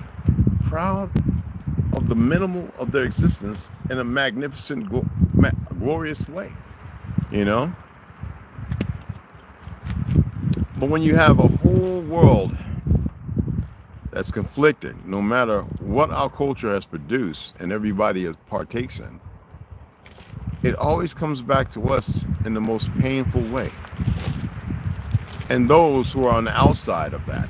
Proud of the minimal of their existence in a magnificent, glorious way, you know? But when you have a whole world that's conflicted, no matter what our culture has produced and everybody partakes in, it always comes back to us in the most painful way. And those who are on the outside of that.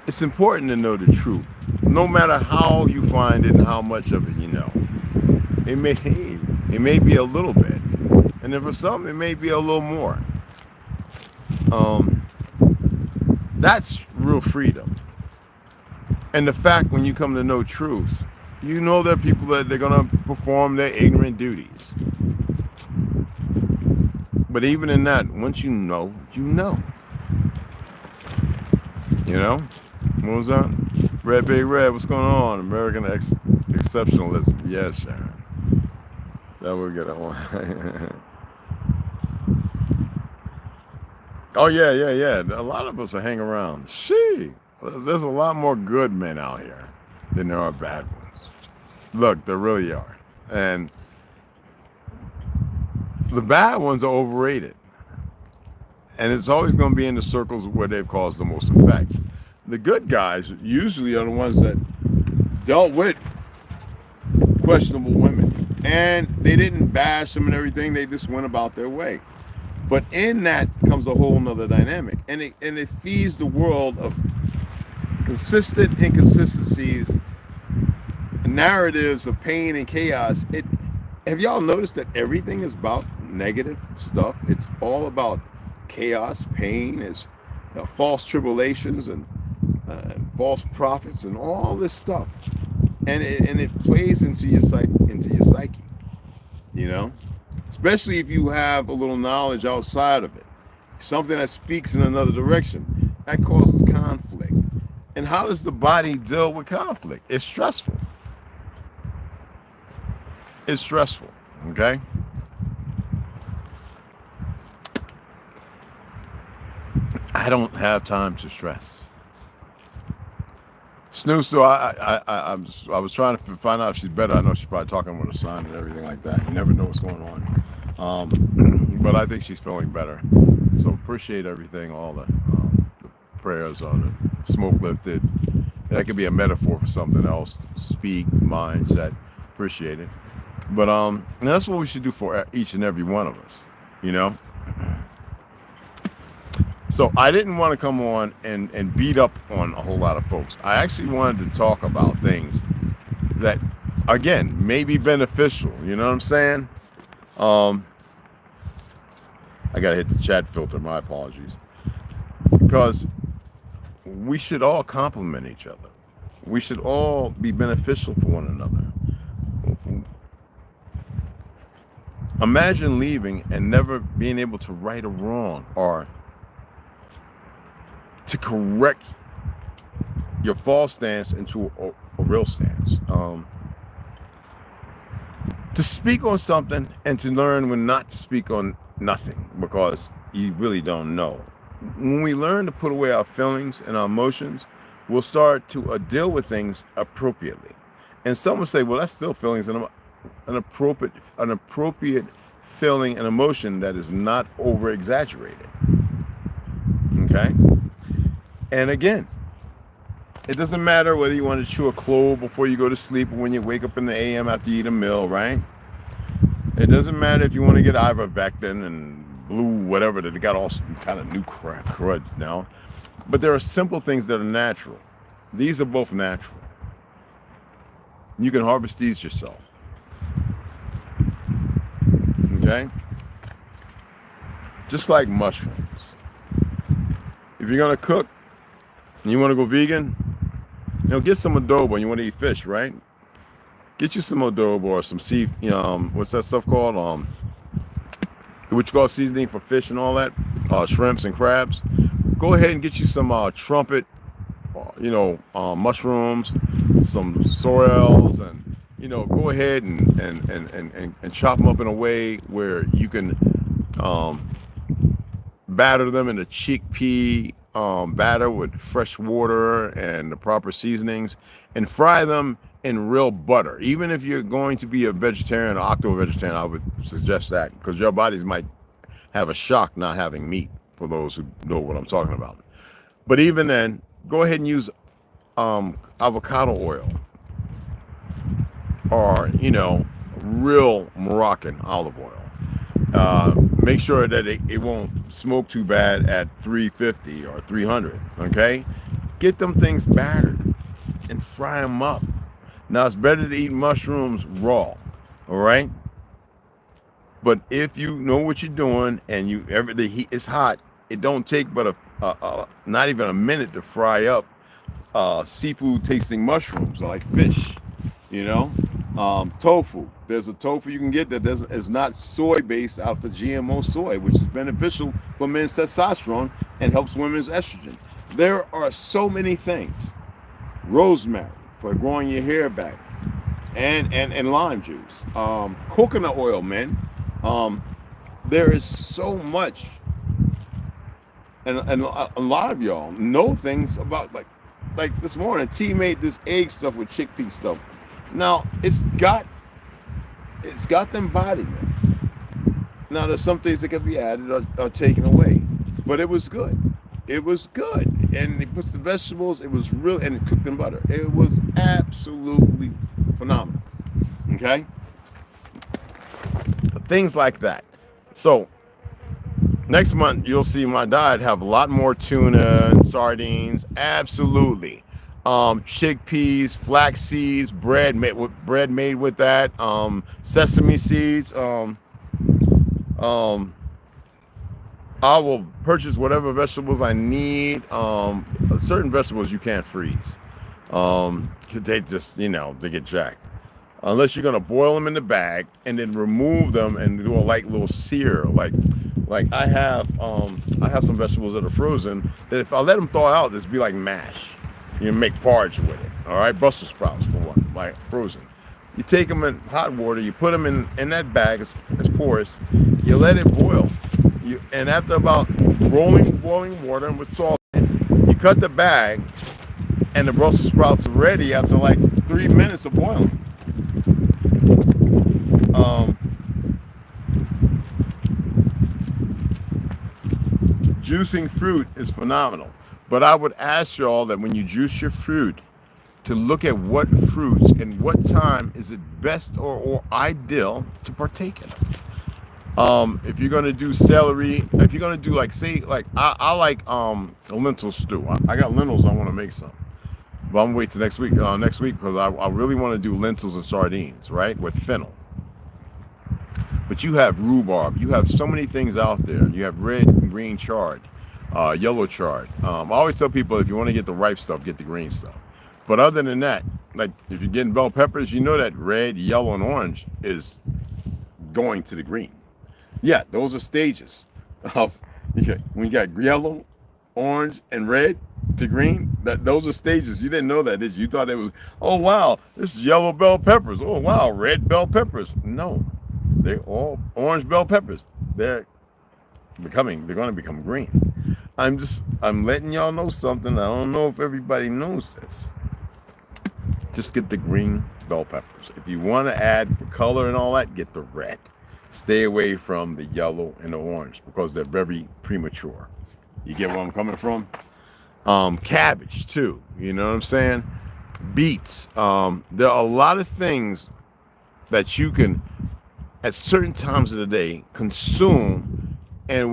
It's important to know the truth, no matter how you find it and how much of it you know. It may be a little bit, and then for some it may be a little more. That's real freedom. And the fact when you come to know truth, you know there are people that they're gonna perform their ignorant duties. But even in that, once you know, you know. You know? What was that? Red Big Red, what's going on? American exceptionalism. Yes, Sharon. That will get on. Oh, yeah. A lot of us are hanging around. There's a lot more good men out here than there are bad ones. Look, there really are. And the bad ones are overrated. And it's always going to be in the circles where they've caused the most effect. The good guys usually are the ones that dealt with questionable women. And they didn't bash them and everything. They just went about their way. But in that comes a whole nother dynamic, and it feeds the world of consistent inconsistencies, narratives of pain and chaos. Have y'all noticed that everything is about negative stuff? It's all about chaos, pain, is false tribulations and false prophets and all this stuff, and it plays into your psyche, you know, especially if you have a little knowledge outside of it, something that speaks in another direction, that causes conflict. And how does the body deal with conflict? It's stressful. It's stressful, okay? I don't have time to stress. Snoo, so I was trying to find out if she's better. I know she's probably talking with her son and everything like that. You never know what's going on. But I think she's feeling better. So appreciate everything, all the prayers, all the smoke lifted. That could be a metaphor for something else. Speak, mindset. Appreciate it. But that's what we should do for each and every one of us, you know? So I didn't want to come on and beat up on a whole lot of folks. I actually wanted to talk about things that, again, may be beneficial. You know what I'm saying? I got to hit the chat filter. My apologies. Because we should all complement each other. We should all be beneficial for one another. Imagine leaving and never being able to right a wrong or to correct your false stance into a real stance. To speak on something and to learn when not to speak on nothing because you really don't know. When we learn to put away our feelings and our emotions, we'll start to deal with things appropriately. And some will say, well, that's still feelings and an appropriate feeling and emotion that is not over exaggerated. Okay? And again, it doesn't matter whether you want to chew a clove before you go to sleep or when you wake up in the AM after you eat a meal, right? It doesn't matter if you want to get ivermectin and blue, whatever, that they got all some kind of new crud now. But there are simple things that are natural. These are both natural. You can harvest these yourself. Okay? Just like mushrooms. If you're going to cook and you want to go vegan, you know, get some adobo and you want to eat fish, right? Get you some adobo or some what's that stuff called? What you call seasoning for fish and all that? Shrimps and crabs. Go ahead and get you some trumpet, mushrooms, some sorrels, and go ahead and chop them up in a way where you can batter them in a chickpea batter with fresh water and the proper seasonings, and fry them in real butter. Even if you're going to be a vegetarian or octo-vegetarian, I would suggest that, because your bodies might have a shock not having meat, for those who know what I'm talking about. But even then, go ahead and use avocado oil or, real Moroccan olive oil. Make sure that it won't smoke too bad at 350 or 300, okay? Get them things battered and fry them up. Now, it's better to eat mushrooms raw, all right? But if you know what you're doing and the heat is hot, it don't take but not even a minute to fry up seafood tasting mushrooms like fish, tofu. There's a tofu you can get that is not soy based out of GMO soy, which is beneficial for men's testosterone and helps women's estrogen. There are so many things. Rosemary for growing your hair back, and lime juice, coconut oil, man. There is so much, and a lot of y'all know things about like this morning. T made this egg stuff with chickpea stuff. Now it's got them body, man. Now there's some things that can be added or taken away, but it was good. It was good, and it puts the vegetables. It was real, and it cooked in butter. It was absolutely phenomenal. Okay, things like that. So next month you'll see my diet have a lot more tuna and sardines. Absolutely. Chickpeas, flax seeds, bread made with that, sesame seeds. I will purchase whatever vegetables I need. Certain vegetables you can't freeze. They just, they get jacked. Unless you're gonna boil them in the bag and then remove them and do a light little sear. Like I have some vegetables that are frozen that if I let them thaw out, this be like mash. You can make porridge with it. All right, Brussels sprouts for one, like frozen. You take them in hot water, you put them in that bag, it's porous. You let it boil. And after about boiling water and with salt, you cut the bag, and the Brussels sprouts are ready after like 3 minutes of boiling. Juicing fruit is phenomenal, but I would ask y'all that when you juice your fruit, to look at what fruits and what time is it best or ideal to partake in them. If you're gonna do celery, if you're gonna do I like a lentil stew. I got lentils. I want to make some, but I'm gonna wait till next week. Because I really want to do lentils and sardines, right, with fennel. But you have rhubarb. You have so many things out there. You have red and green chard, yellow chard. I always tell people if you want to get the ripe stuff, get the green stuff. But other than that, like if you're getting bell peppers, you know that red, yellow, and orange is going to the green. Yeah, those are stages of when you got yellow, orange, and red to green. Those are stages. You didn't know that, did you? You thought it was, oh wow, this is yellow bell peppers. Oh wow, red bell peppers. No, they're all orange bell peppers. They're going to become green. I'm letting y'all know something. I don't know if everybody knows this. Just get the green bell peppers. If you want to add for color and all that, get the red. Stay away from the yellow and the orange because they're very premature. You get where I'm coming from? Cabbage too, you know what I'm saying? Beets. There are a lot of things that you can, at certain times of the day, consume, and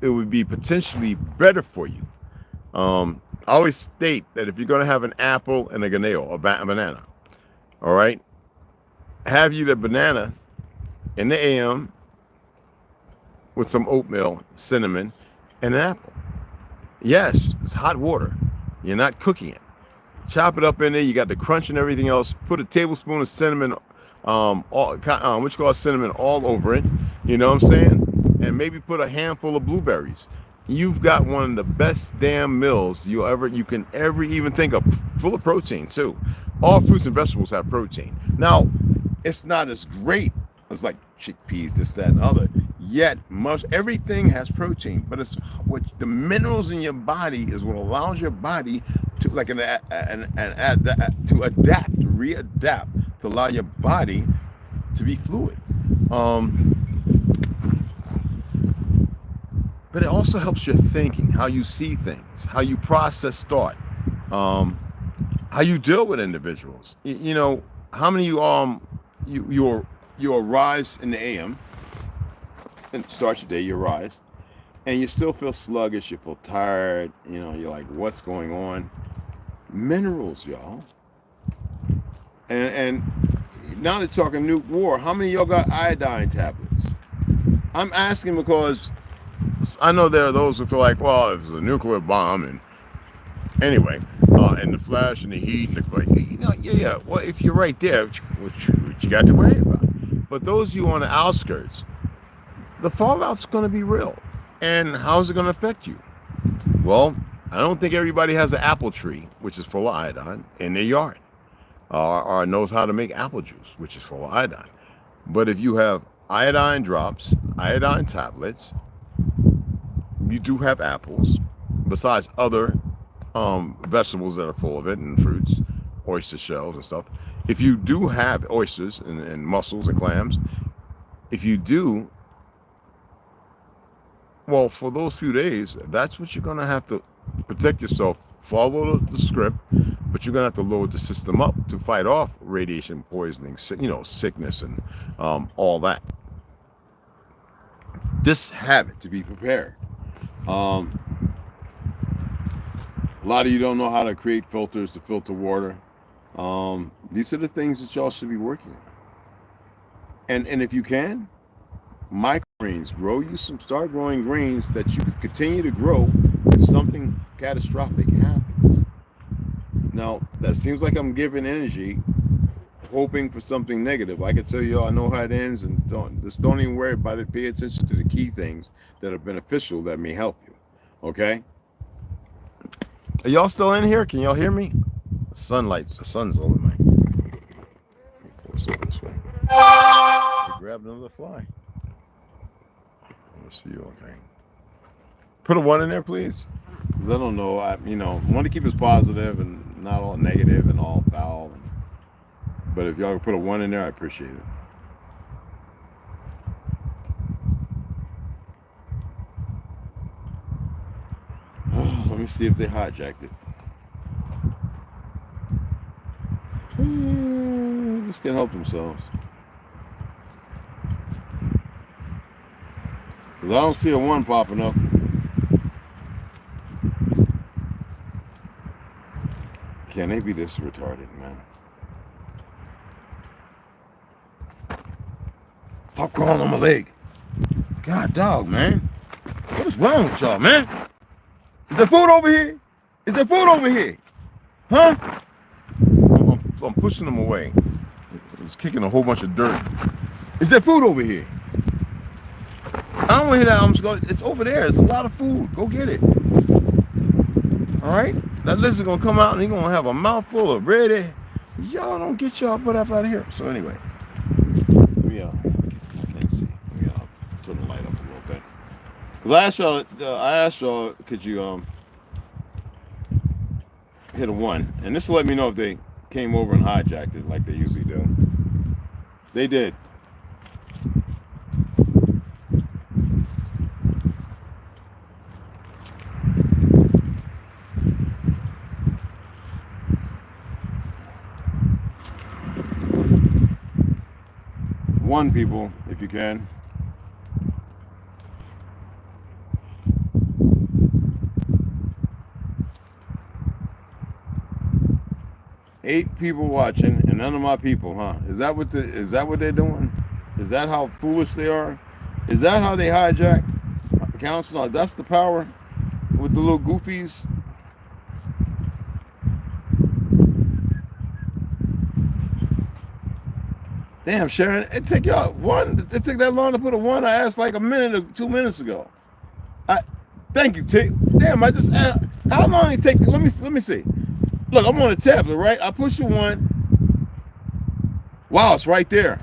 it would be potentially better for you. I always state that if you're going to have an apple and a ganeo, a banana, all right, have you the banana in the AM with some oatmeal, cinnamon, and an apple. Yes, it's hot water. You're not cooking it. Chop it up in there. You got the crunch and everything else. Put a tablespoon of cinnamon, cinnamon all over it. You know what I'm saying? And maybe put a handful of blueberries. You've got one of the best damn meals you can ever even think of, full of protein too. All fruits and vegetables have protein. Now, it's not as great as like chickpeas, this, that, and other. Yet, everything has protein, but it's what the minerals in your body is what allows your body to readapt, to allow your body to be fluid. But it also helps your thinking, how you see things, how you process thought, how you deal with individuals. You know, how many you arise in the AM and start your day, you arise, and you still feel sluggish, you feel tired, you know, you're like, what's going on? Minerals, y'all. And now they're talking nuke war. How many of y'all got iodine tablets? I'm asking because I know there are those who feel like, well, if it's a nuclear bomb, and anyway, and the flash and the heat, and yeah. Well, if you're right there, what you got to worry about? But those of you on the outskirts, the fallout's going to be real. And how's it going to affect you? Well, I don't think everybody has an apple tree, which is full of iodine, in their yard, or knows how to make apple juice, which is full of iodine. But if you have iodine drops, iodine tablets, you do have apples, besides other vegetables that are full of it, and fruits, oyster shells and stuff. If you do have oysters and mussels and clams, if you do, well, for those few days, that's what you're going to have to protect yourself. Follow the script, but you're going to have to load the system up to fight off radiation poisoning, sickness, and all that. this habit to be prepared. A lot of you don't know how to create filters to filter water. These are the things that y'all should be working on. And if you can, microgreens, start growing greens that you can continue to grow if something catastrophic happens. Now, that seems like I'm giving energy, hoping for something negative. I can tell you, I know how it ends, and don't even worry about it. Pay attention to the key things that are beneficial that may help you. Okay? Are y'all still in here? Can y'all hear me? The sun's all in my. Pull this over this way. Grab another fly. Let's see you. Okay. Put a 1 in there, please. Because I don't know. I want to keep it positive and not all negative and all foul. But if y'all put a 1 in there, I appreciate it. Let me see if they hijacked it. Just can't help themselves. Because I don't see a 1 popping up. Can they be this retarded, man? Stop crawling on my leg. God, dog, man. What is wrong with y'all, man? Is there food over here? Is there food over here? Huh? I'm pushing them away. It's kicking a whole bunch of dirt. Is there food over here? I don't want to hear that. I'm just going. It's over there. It's a lot of food. Go get it. All right? That lizard gonna come out and he's gonna have a mouthful of bread. Y'all don't get y'all butt up out of here. So anyway, I can't see. Turn the light up a little bit. Cause I asked y'all, could you hit a 1? And this will let me know if they came over and hijacked it like they usually do. They did. One, people, if you can. Eight people watching, and none of my people, huh? Is that what they're doing? Is that how foolish they are? Is that how they hijack accounts? No, that's the power with the little goofies. Damn, Sharon, it took y'all it took that long to put a 1. I asked like a minute or 2 minutes ago. Thank you, Tick. Damn, I just asked, how long it take? Let me see. Look, I'm on a tablet, right? I push a 1. Wow, it's right there.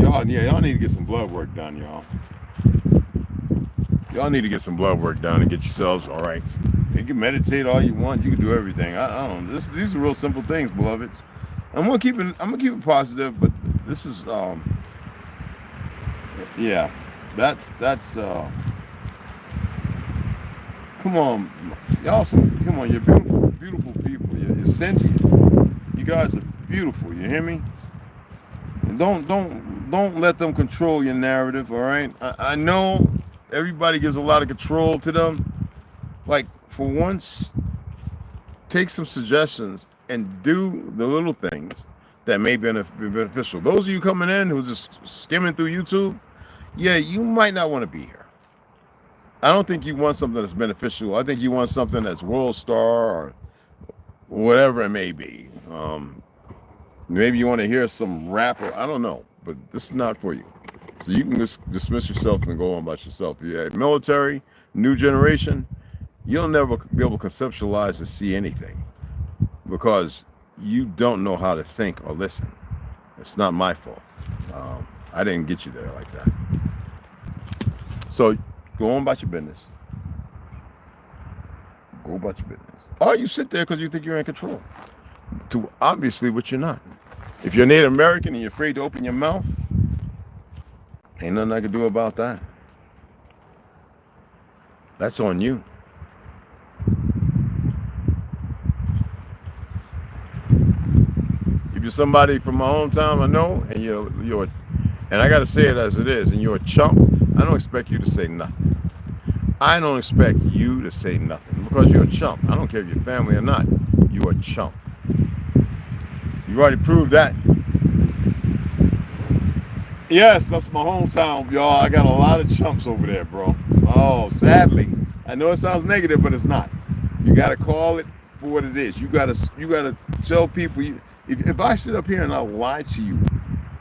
Y'all need to get some blood work done, y'all. Y'all need to get some blood work done and get yourselves all right. You can meditate all you want. You can do everything. I don't know. These are real simple things, beloveds. I'm gonna keep it positive, but this is yeah. That's come on, y'all. Come on, you're beautiful people. You're sentient. You guys are beautiful. You hear me? And don't let them control your narrative. All right. I know. Everybody gives a lot of control to them. Like, for once, take some suggestions and do the little things that may be beneficial. Those of you coming in who's just skimming through YouTube, yeah, you might not want to be here. I don't think you want something that's beneficial. I think you want something that's world star or whatever it may be. Maybe you want to hear some rap, or I don't know, but this is not for you. So you can just dismiss yourself and go on about yourself. You're military, new generation, you'll never be able to conceptualize or see anything because you don't know how to think or listen. It's not my fault. I didn't get you there like that. So go on about your business. Go about your business. Or you sit there because you think you're in control. Obviously, which you're not. If you're Native American and you're afraid to open your mouth, ain't nothing I can do about that. That's on you. you're somebody from my hometown, I know, and and I gotta say it as it is, and you're a chump, I don't expect you to say nothing. I don't expect you to say nothing because you're a chump. I don't care if you're family or not. You're a chump. You already proved that. Yes, that's my hometown, y'all. I got a lot of chumps over there, bro. Oh, sadly, I know it sounds negative, but it's not. You gotta call it for what it is. You gotta tell people. If I sit up here and I lie to you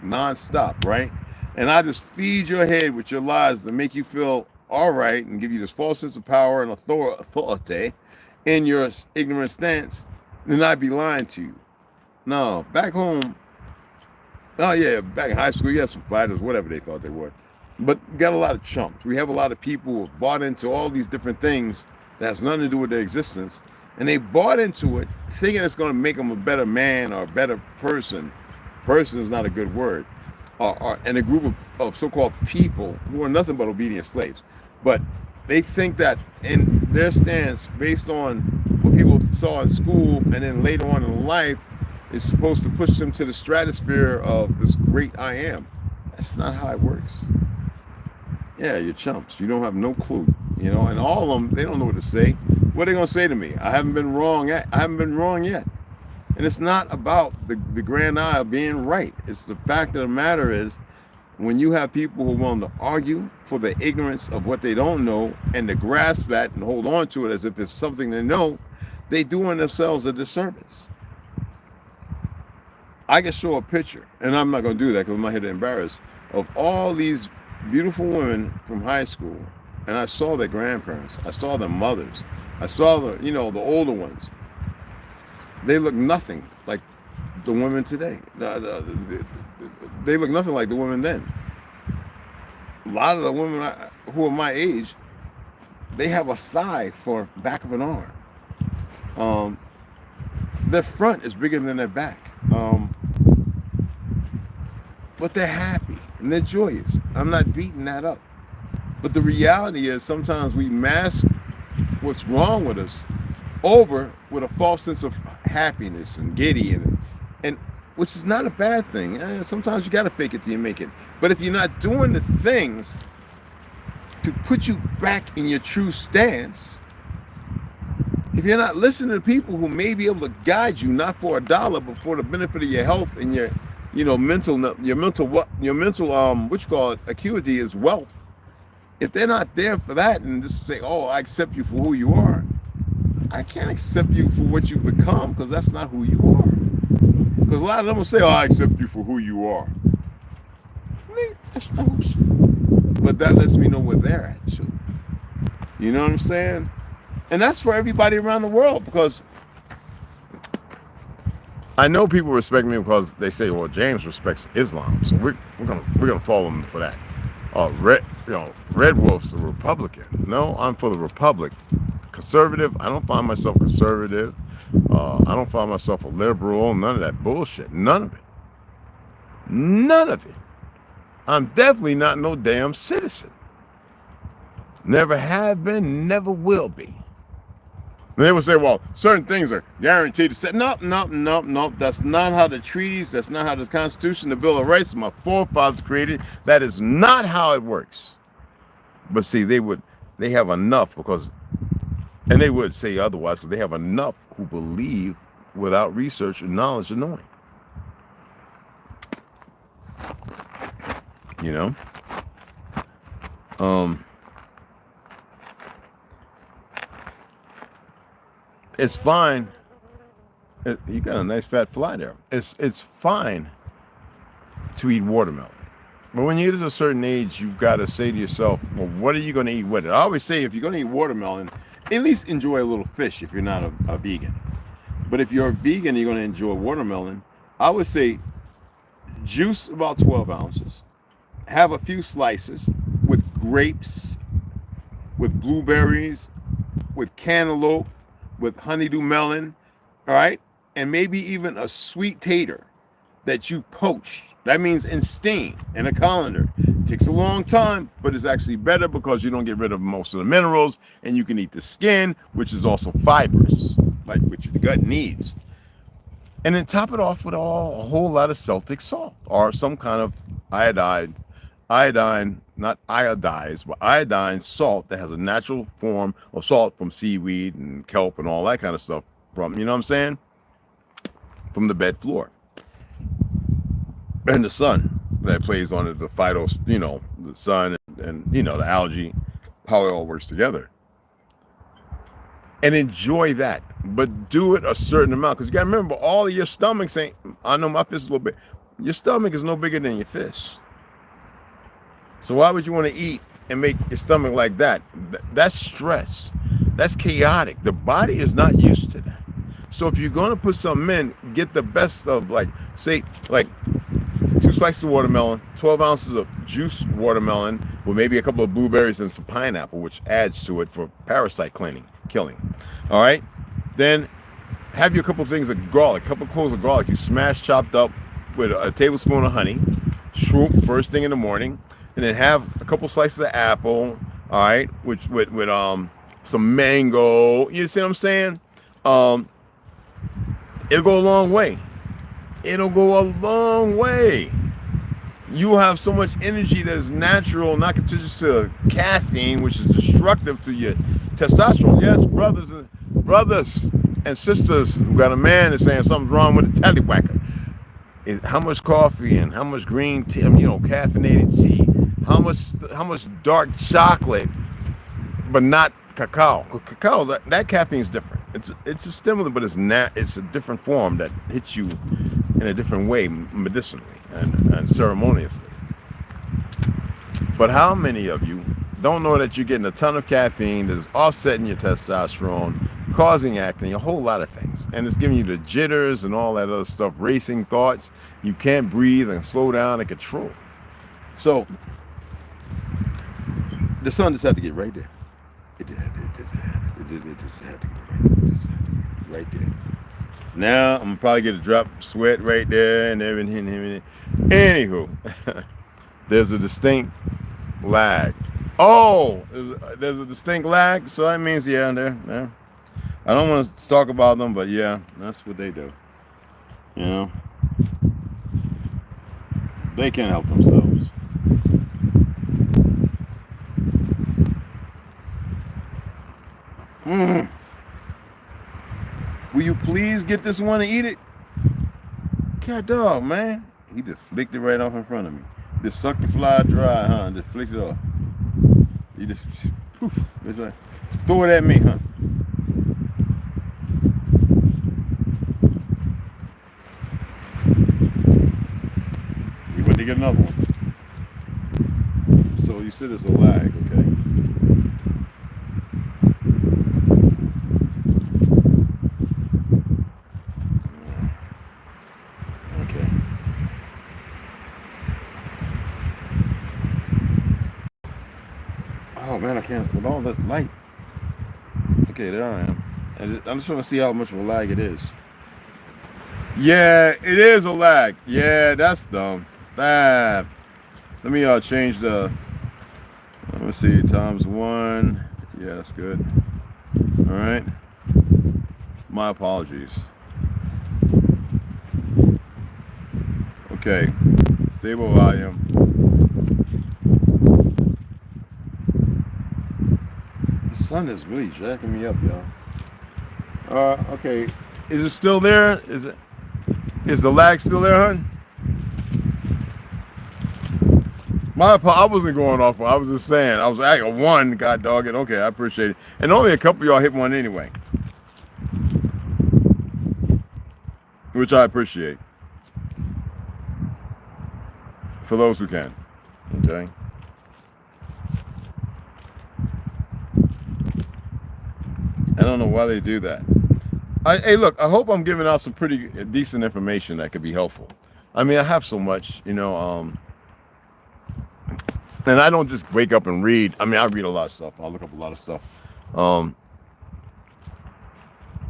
nonstop, right, and I just feed your head with your lies to make you feel all right and give you this false sense of power and authority in your ignorant stance, then I'd be lying to you. No, back home. Oh yeah, back in high school, you had some fighters, whatever they thought they were. But we got a lot of chumps. We have a lot of people who have bought into all these different things that has nothing to do with their existence. And they bought into it thinking it's going to make them a better man or a better person. Person is not a good word. And a group of so-called people who are nothing but obedient slaves. But they think that in their stance, based on what people saw in school and then later on in life, is supposed to push them to the stratosphere of this great I am. That's not how it works. Yeah, you're chumps. You don't have no clue, you know. And all of them, they don't know what to say. What are they gonna say to me? I haven't been wrong yet. And it's not about the grand I of being right. It's the fact of the matter is, when you have people who are willing to argue for the ignorance of what they don't know and to grasp that and hold on to it as if it's something they know, they doing themselves a disservice. I can show a picture, and I'm not going to do that because I'm not here to embarrass, of all these beautiful women from high school, and I saw their grandparents, I saw their mothers, I saw the older ones. They look nothing like the women today. They look nothing like the women then. A lot of the women who are my age, they have a thigh for back of an arm. Their front is bigger than their back. But they're happy and they're joyous. I'm not beating that up. But the reality is sometimes we mask what's wrong with us over with a false sense of happiness and giddy and which is not a bad thing. Sometimes you got to fake it till you make it. But if you're not doing the things to put you back in your true stance, if you're not listening to people who may be able to guide you, not for $1, but for the benefit of your health and your mental acuity is wealth. If they're not there for that and just say, oh, I accept you for who you are, I can't accept you for what you become because that's not who you are. Because a lot of them will say, oh, I accept you for who you are. That's not who you are. But that lets me know where they're at, too. You know what I'm saying? And that's for everybody around the world, because I know people respect me because they say, well, James respects Islam, so we're gonna follow him for that. Red Wolf's a Republican. No, I'm for the Republic. Conservative, I don't find myself conservative. I don't find myself a liberal. None of that bullshit. None of it. None of it. I'm definitely not no damn citizen. Never have been, never will be. And they would say, well, certain things are guaranteed to say, nope. That's not how the treaties, that's not how the Constitution, the Bill of Rights, my forefathers created. That is not how it works. But see, they have enough and they would say otherwise because they have enough who believe without research and knowledge and knowing. You know? It's fine. You got a nice fat fly there. It's fine to eat watermelon. But when you get to a certain age, you've got to say to yourself, well, what are you going to eat with it? I always say if you're going to eat watermelon, at least enjoy a little fish if you're not a vegan. But if you're a vegan, you're going to enjoy watermelon. I would say juice about 12 ounces. Have a few slices with grapes, with blueberries, with cantaloupe, with honeydew melon, all right? And maybe even a sweet tater that you poached. That means in steam, in a colander. It takes a long time, but it's actually better because you don't get rid of most of the minerals and you can eat the skin, which is also fibrous, like which the gut needs. And then top it off with a whole lot of Celtic salt or some kind of iodine, not iodized, but iodine salt that has a natural form of salt from seaweed and kelp and all that kind of stuff from, you know what I'm saying? From the bed floor. And the sun that plays on it, the phytos, you know, the sun and you know, the algae, how it all works together. And enjoy that, but do it a certain amount, because you gotta remember, all of your stomachs ain't, I know my fist is a little bit, your stomach is no bigger than your fist. So why would you want to eat and make your stomach like that? That's stress. That's chaotic. The body is not used to that. So if you're gonna put something in, get the best of, like, say, like 2 slices of watermelon, 12 ounces of juice watermelon with maybe a couple of blueberries and some pineapple, which adds to it for parasite killing. All right, then have you a couple of things of garlic, a couple of cloves of garlic you smash chopped up with a tablespoon of honey, swoop first thing in the morning, and then have a couple slices of apple, all right, with some mango. You see what I'm saying? It'll go a long way. It'll go a long way. You have so much energy that is natural, not contingent to caffeine, which is destructive to your testosterone. Yes, brothers and sisters who got a man that's saying something's wrong with the tallywhacker. How much coffee and how much green tea, you know, caffeinated tea, how much dark chocolate, but not cacao. Cacao, that caffeine is different. It's a stimulant, but it's a different form that hits you in a different way, medicinally and ceremoniously. But how many of you don't know that you're getting a ton of caffeine that is offsetting your testosterone, causing acne, a whole lot of things, and it's giving you the jitters and all that other stuff, racing thoughts, you can't breathe and slow down and control. So the sun just had to get right there. It just had to get right there. Now I'm gonna probably get a drop of sweat right there and everything. Anywho, there's a distinct lag. Oh, there's a distinct lag. So that means, yeah, there. I don't want to talk about them, but yeah, that's what they do. You know, they can't help themselves. Will you please get this one and eat it? God dog, man. He just flicked it right off in front of me. Just sucked the fly dry, huh? Just flicked it off. He just, poof. It's like, just throw it at me, huh? He went to get another one. So you said it's a lag, okay? Oh man, I can't with all this light. Okay, there I am. I'm just trying to see how much of a lag it is. Yeah, it is a lag. Yeah, that's dumb. Let me change the. Let me see, times 1. Yeah, that's good. All right. My apologies. Okay, stable volume. The sun is really jacking me up, y'all. Okay, is it still there? Is the lag still there, hon? I wasn't going off. I was just saying. I was at a 1. God dog it. Okay, I appreciate it. And only a couple of y'all hit 1 anyway, which I appreciate. For those who can, okay. I don't know why they do that. Hey, look, I hope I'm giving out some pretty decent information that could be helpful. I mean, I have so much, you know, and I don't just wake up and read. I mean, I read a lot of stuff. I look up a lot of stuff.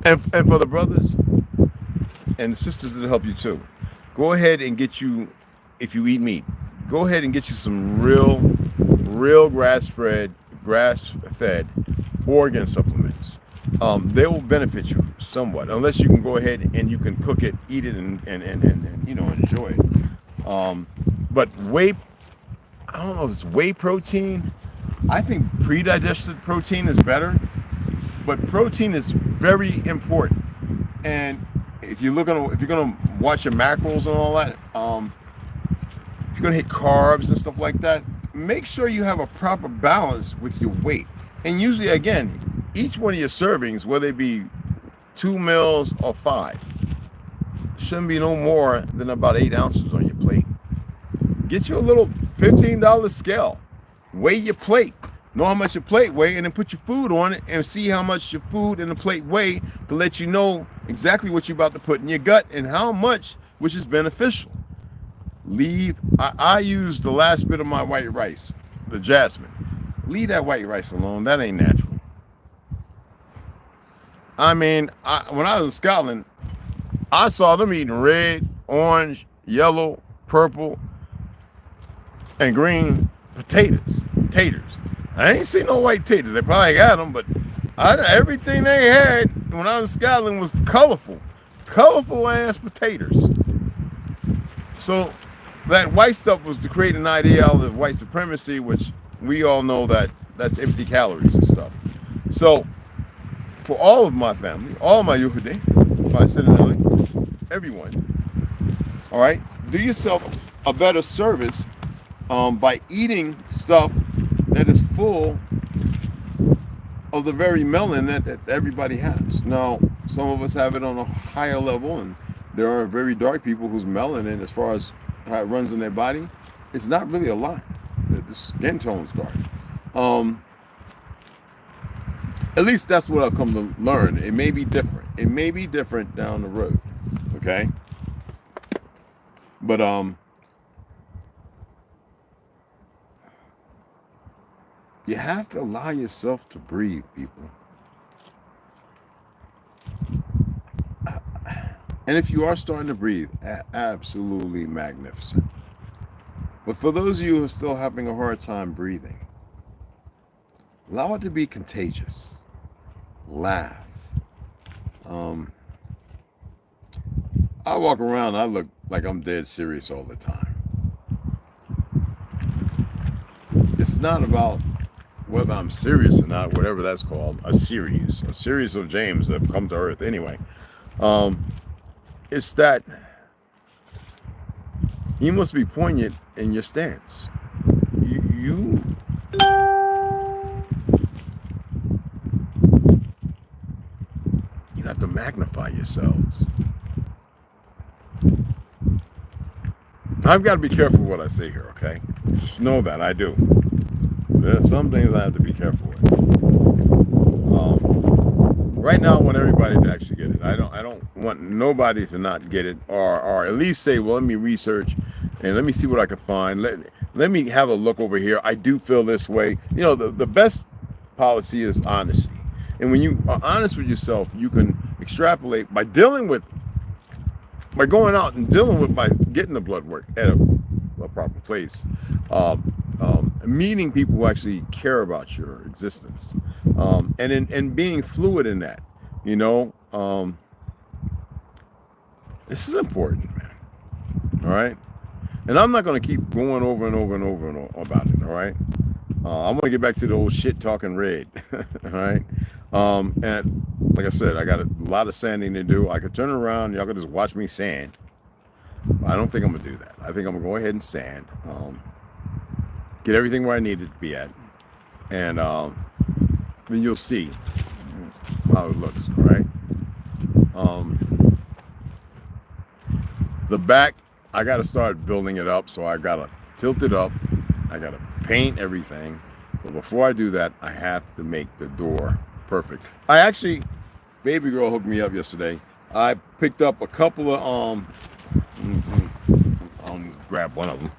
And for the brothers and the sisters that'll help you too, go ahead and get you, if you eat meat, go ahead and get you some real grass-fed organ supplements. they will benefit you somewhat, unless you can go ahead and you can cook it, eat it, and enjoy it. But whey, I don't know if it's whey protein. I think pre-digested protein is better, but protein is very important. And if you're gonna watch your macros and all that, if you're gonna hit carbs and stuff like that, make sure you have a proper balance with your weight. And usually, again, each one of your servings, whether it be 2 meals or 5, shouldn't be no more than about 8 ounces on your plate. Get you a little $15 scale, weigh your plate, know how much your plate weigh, and then put your food on it and see how much your food and the plate weigh to let you know exactly what you're about to put in your gut and how much, which is beneficial. I use the last bit of my white rice, the jasmine. Leave that white rice alone. That ain't natural. I mean, when I was in Scotland, I saw them eating red, orange, yellow, purple, and green taters. I ain't seen no white taters. They probably got them, but everything they had when I was in Scotland was colorful ass potatoes. So that white stuff was to create an idea of white supremacy, which we all know that's empty calories and stuff. So for all of my family, all my uwoduhi, my sidanelv, everyone, all right, do yourself a better service by eating stuff that is full of the very melanin that everybody has. Now, some of us have it on a higher level, and there are very dark people whose melanin, as far as how it runs in their body, it's not really a lot. The skin tone's dark. At least that's what I've come to learn. It may be different. It may be different down the road. Okay? But you have to allow yourself to breathe, people. And if you are starting to breathe, absolutely magnificent. But for those of you who are still having a hard time breathing, allow it to be contagious. Laugh. I walk around, I look like I'm dead serious all the time. It's not about whether I'm serious or not, whatever that's called, a series of James that have come to earth anyway. It's that you must be poignant in your stance. You have to magnify yourselves. I've got to be careful what I say here, okay? Just know that I do. There's some things I have to be careful with. Right now, I want everybody to actually get it. I don't want nobody to not get it, or at least say, well, let me research and let me see what I can find. Let me have a look over here. I do feel this way. You know, the best policy is honesty. And when you are honest with yourself, you can extrapolate by going out and dealing with, by getting the blood work at a proper place, meeting people who actually care about your existence, and being fluid in that, you know, this is important, man. All right. And I'm not going to keep going over and over and over and over about it. All right. I want to get back to the old shit talking red. All right. And like I said, I got a lot of sanding to do. I could turn around. Y'all could just watch me sand. I don't think I'm going to do that. I think I'm going to go ahead and sand. Get everything where I need it to be at. And then you'll see how it looks. All right. The back, I got to start building it up. So I got to tilt it up. I got to paint everything. But before I do that, I have to make the door perfect. I actually, baby girl hooked me up yesterday. I picked up a couple of, I'll grab one of them.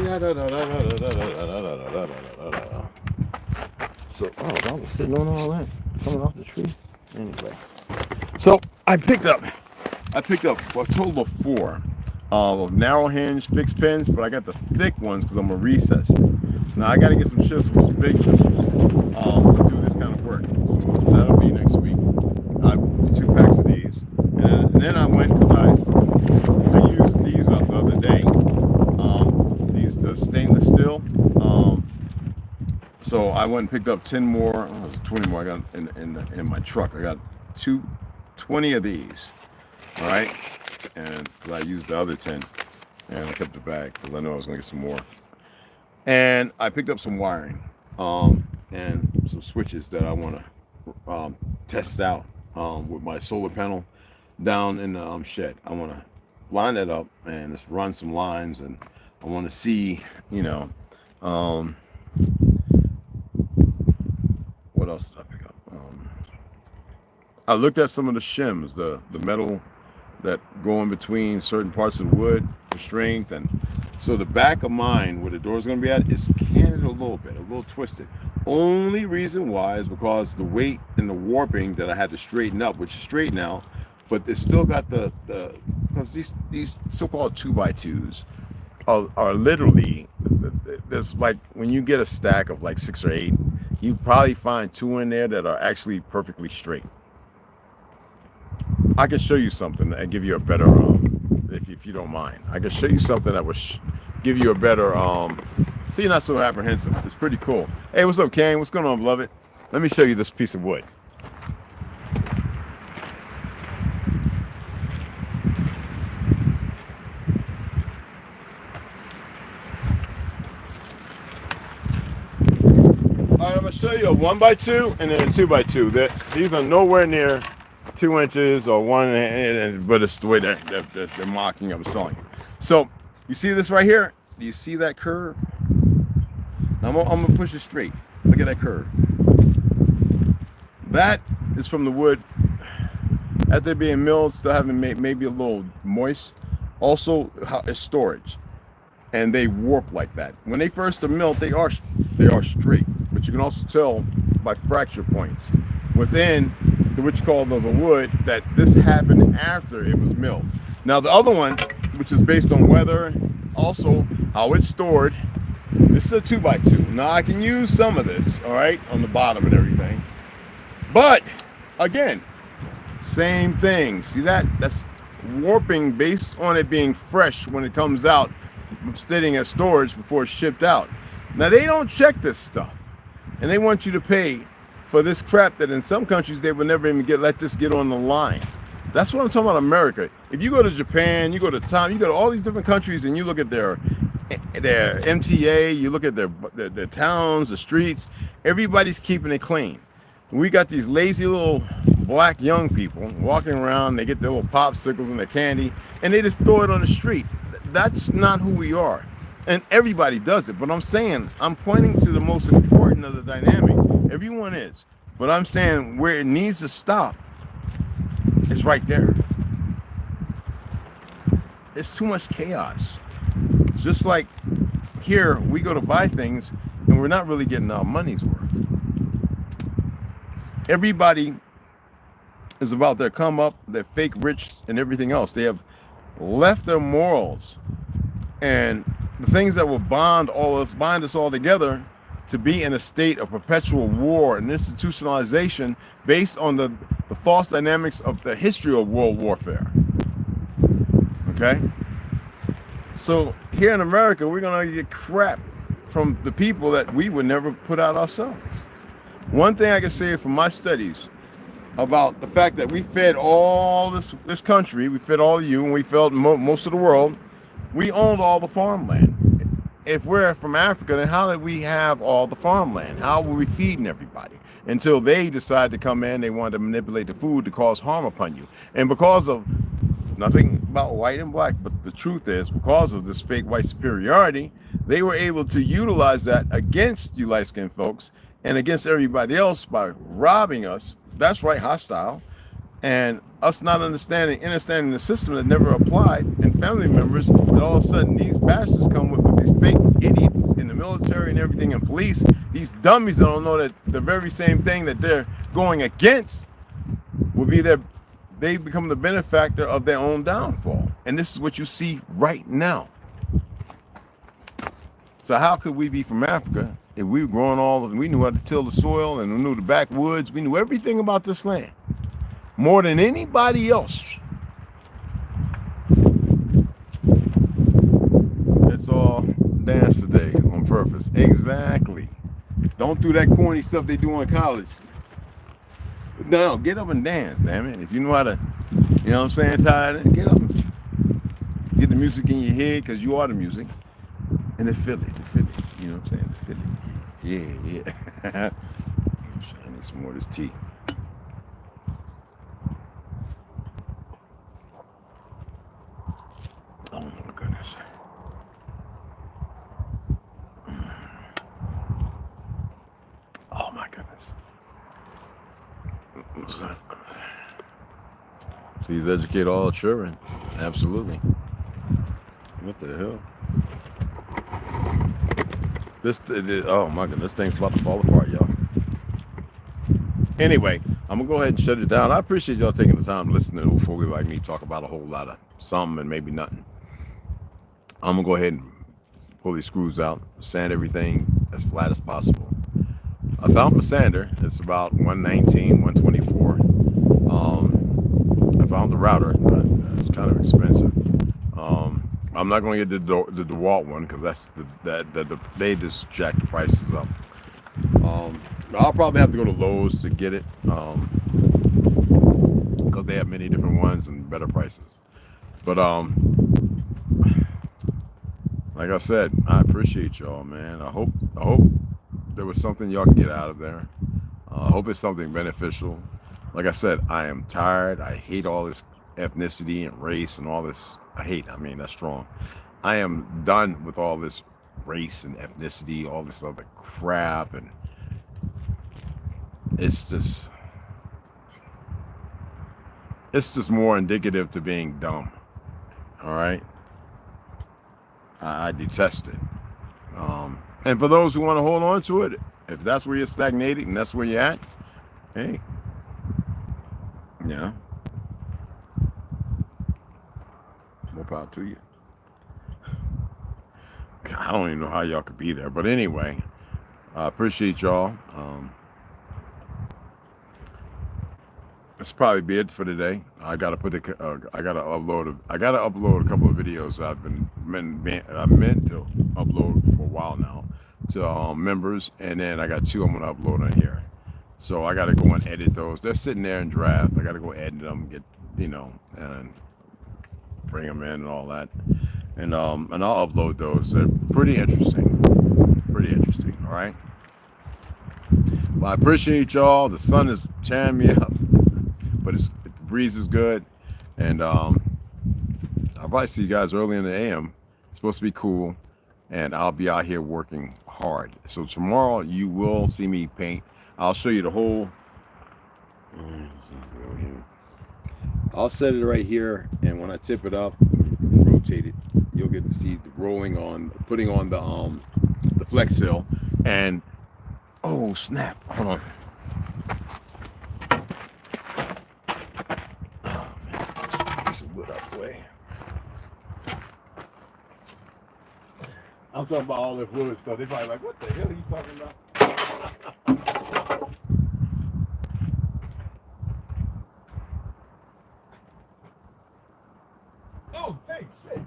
So, oh, I was sitting on all that coming off the tree. Anyway, so I picked up a total of 4 narrow hinge fixed pins, but I got the thick ones because I'm gonna recess it. Now I got to get some chisels, big chisels, to do this kind of work. So that'll be next week. 2 packs of these, and then I went because I used these up the other day. The stainless steel. So I went and picked up 10 more. Oh, it was 20 more. I got in my truck. I got 20 of these. All right, and I used the other 10, and I kept the bag because I know I was gonna get some more. And I picked up some wiring, and some switches that I want to test out with my solar panel down in the shed. I want to line that up and just run some lines, and I want to see, what else did I pick up? I looked at some of the shims, the metal that go in between certain parts of the wood for strength, and so the back of mine where the door is going to be at is canted a little bit, a little twisted. Only reason why is because the weight and the warping that I had to straighten up, which is straight now, but it's still got because these so-called 2x2s are literally, there's like when you get a stack of like 6 or 8, you probably find 2 in there that are actually perfectly straight. I can show you something and give you a better, if you don't mind. I can show you something that will give you a better, so you're not so apprehensive. It's pretty cool. Hey, what's up, Kane? What's going on, beloved? Let me show you this piece of wood. All right, I'm gonna show you a 1x2 and then a 2x2. These are nowhere near 2 inches or 1, but it's the way that they're mocking them, selling it. So you see this right here? Do you see that curve? I'm gonna push it straight. Look at that curve. That is from the wood as they're being milled, still having maybe a little moist. Also, it's storage, and they warp like that. When they first are milled, they are straight, but you can also tell by fracture points within what you call the wood that this happened after it was milled. Now the other one, which is based on weather, also how it's stored, this is a 2x2. Now I can use some of this, all right, on the bottom and everything, but again, same thing. See that? That's warping based on it being fresh when it comes out, sitting at storage before it's shipped out. Now they don't check this stuff, and they want you to pay for this crap that in some countries they would never even let this get on the line. That's what I'm talking about. America. If you go to Japan, you go to you go to all these different countries, and you look at their MTA, you look at their towns, the streets. Everybody's keeping it clean. We got these lazy little black young people walking around. They get their little popsicles and their candy, and they just throw it on the street. That's not who we are. And everybody does it. But I'm saying, I'm pointing to the most important of the dynamic. Everyone is. But I'm saying where it needs to stop is right there. It's too much chaos. Just like here, we go to buy things and we're not really getting our money's worth. Everybody is about their come up, their fake rich and everything else. They have left their morals and the things that will bind us all together to be in a state of perpetual war and institutionalization based on the false dynamics of the history of world warfare. Okay? So here in America, we're gonna get crap from the people that we would never put out ourselves. One thing I can say from my studies about the fact that we fed all this country, we fed all of you, and we fed most of the world, we owned all the farmland. If we're from Africa, then how did we have all the farmland? How were we feeding everybody? Until they decided to come in, they wanted to manipulate the food to cause harm upon you. And because of nothing about white and black, but the truth is, because of this fake white superiority, they were able to utilize that against you light-skinned folks and against everybody else by robbing us. That's right, hostile. And us not understanding the system that never applied, and family members, that all of a sudden these bastards come with these fake idiots in the military and everything, and police, these dummies that don't know that the very same thing that they're going against will be they become the benefactor of their own downfall. And this is what you see right now. So how could we be from Africa if we were growing we knew how to till the soil, and we knew the backwoods, we knew everything about this land more than anybody else? It's all dance today on purpose. Exactly. Don't do that corny stuff they do in college. No, get up and dance, damn it. If you know how to, you know what I'm saying, tired, get up and get the music in your head, because you are the music. And feel it, you know what I'm saying? Feel it. Yeah. I need some more of this tea. Oh my goodness. Oh my goodness. What's that? Please educate all children. Absolutely. What the hell? Oh my goodness, this thing's about to fall apart, y'all. Anyway, I'm gonna go ahead and shut it down. I appreciate y'all taking the time to listen to old folks like me talk about a whole lot of something and maybe nothing. I'm gonna go ahead and pull these screws out, sand everything as flat as possible. I found my sander. It's about 119, 124. I found the router, but it's kind of expensive. I'm not going to get the DeWalt one, because that's they just jacked the prices up. I'll probably have to go to Lowe's to get it, because they have many different ones and better prices. But like I said, I appreciate y'all, man. I hope there was something y'all can get out of there. I hope it's something beneficial. Like I said, I am tired. I hate all this ethnicity and race and all this. I mean, that's strong. I am done with all this race and ethnicity, all this other crap, and it's just more indicative to being dumb. All right, I detest it. And for those who want to hold on to it, if that's where you're stagnating and that's where you're at, hey, yeah, more power to you. I don't even know how y'all could be there, but anyway, I appreciate y'all. That's probably be it for today. I gotta upload a couple of videos that I've meant to upload for a while now to members, and then I got 2 I'm gonna upload on here. So I gotta go and edit those. They're sitting there in draft. I gotta go edit them, get and bring them in and all that, and I'll upload those. They're pretty interesting. All right. Well, I appreciate y'all. The sun is tearing me up, but the breeze is good, and I'll probably see you guys early in the AM. It's supposed to be cool, and I'll be out here working hard. So tomorrow you will see me paint. I'll show you the whole. I'll set it right here, and when I tip it up, rotate it, you'll get to see the putting on the flex seal, and oh snap! Hold on. Oh man, this is wood out the way. I'm talking about all this wood stuff. They're probably like, "What the hell are you talking about?" Oh, hey, shit.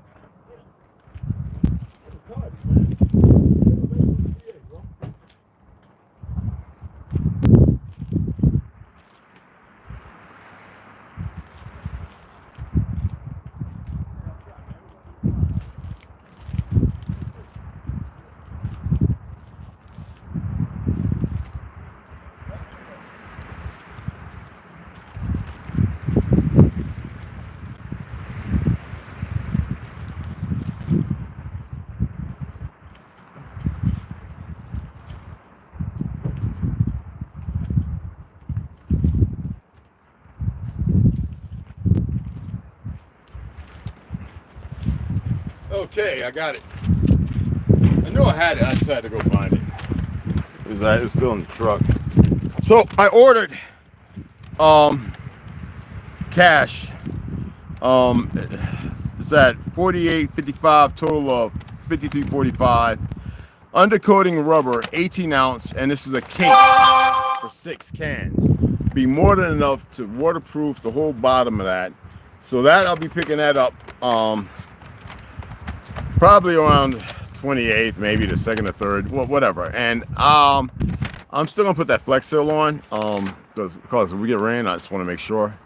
Okay, I got it. I knew I had it. I just had to go find it. It was still in the truck. So I ordered cash. It's at 48.55, total of 53.45. Undercoating rubber, 18 ounce, and this is a cake for 6 cans. Be more than enough to waterproof the whole bottom of that. So that I'll be picking that up probably around 28th, maybe the 2nd or 3rd, whatever. And I'm still gonna put that Flex Seal on because if we get rain, I just want to make sure.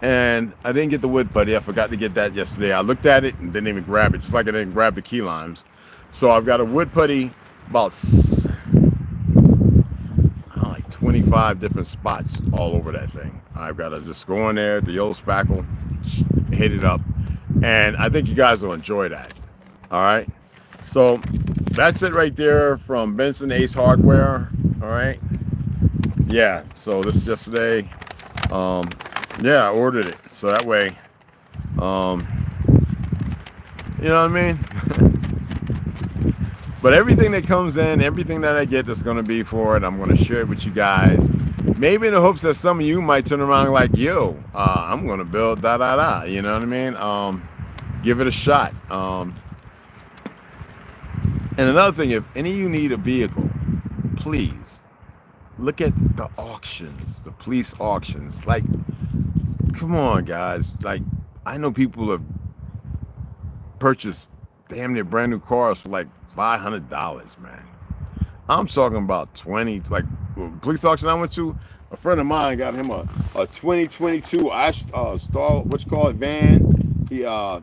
And I didn't get the wood putty. I forgot to get that yesterday. I looked at it and didn't even grab it, just like I didn't grab the key limes. So I've got a wood putty about like 25 different spots all over that thing. I've got to just go in there, the old spackle, hit it up, and I think you guys will enjoy that. All right, so that's it right there from Benson Ace Hardware. All right, yeah, so this is yesterday. Yeah, I ordered it so that way you know what I mean. But everything that comes in, everything that I get that's going to be for it, I'm going to share it with you guys. Maybe in the hopes that some of you might turn around like, yo, I'm going to build da-da-da. You know what I mean? Give it a shot. And another thing, if any of you need a vehicle, please look at the auctions, the police auctions. Like, come on, guys. Like, I know people have purchased damn near brand new cars for like $500, man. I'm talking about 20. Like, police auction I went to, a friend of mine got him a 2022 Star, what you call it, van. He when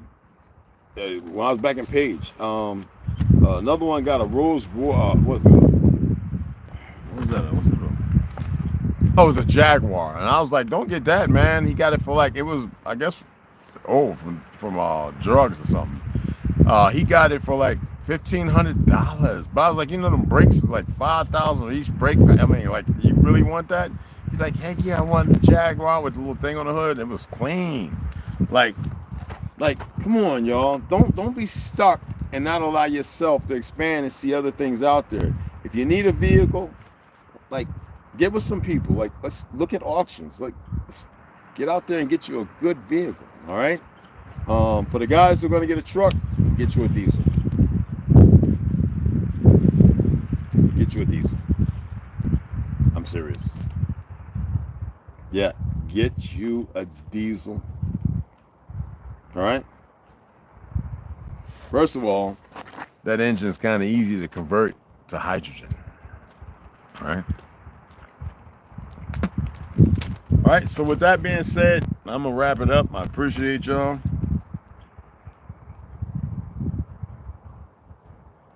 I was back in Page. Another one got a Rolls what's it? What was that? What's it? Oh, it was a Jaguar, and I was like, don't get that, man. He got it for like, it was, I guess, from drugs or something. He got it for like $1,500, but I was like, you know, them brakes is like $5,000 each brake. I mean, like, you really want that? He's like, heck yeah, I want the Jaguar with the little thing on the hood. It was clean. Like, come on, y'all. Don't be stuck and not allow yourself to expand and see other things out there. If you need a vehicle, like, get with some people. Like, let's look at auctions. Like, let's get out there and get you a good vehicle. All right. For the guys who are going to get a truck, get you a diesel. Get you a diesel. I'm serious. Yeah, get you a diesel. All right. First of all, that engine is kind of easy to convert to hydrogen. All right. All right. So with that being said, I'm gonna wrap it up. I appreciate y'all.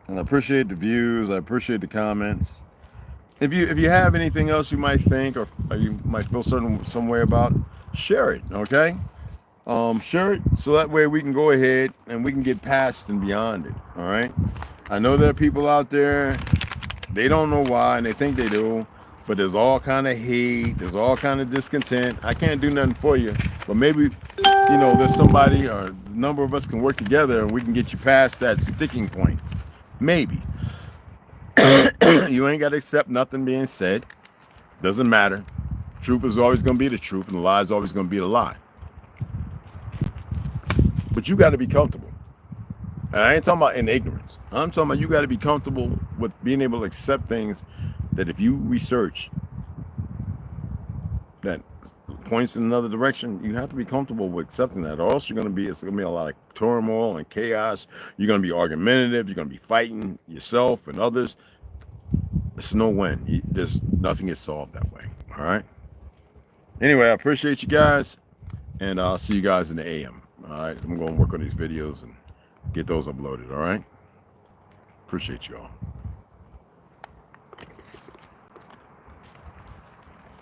And I appreciate the views. I appreciate the comments. If you have anything else you might think or you might feel some way about, share it, okay? Share it so that way we can go ahead and we can get past and beyond it, all right? I know there are people out there, they don't know why and they think they do, but there's all kind of hate, there's all kind of discontent. I can't do nothing for you, but maybe, you know, there's somebody or a number of us can work together and we can get you past that sticking point. Maybe. You ain't got to accept nothing being said. Doesn't matter. Truth is always going to be the truth, and the lie is always going to be the lie. But you got to be comfortable. And I ain't talking about in ignorance. I'm talking about you got to be comfortable with being able to accept things that if you research that points in another direction, you have to be comfortable with accepting that, or else it's going to be a lot of turmoil and chaos. You're going to be argumentative. You're going to be fighting yourself and others. There's no win. There's nothing gets solved that way. All right. Anyway, I appreciate you guys, and I'll see you guys in the AM. All right. I'm going to work on these videos and get those uploaded. All right. Appreciate you all.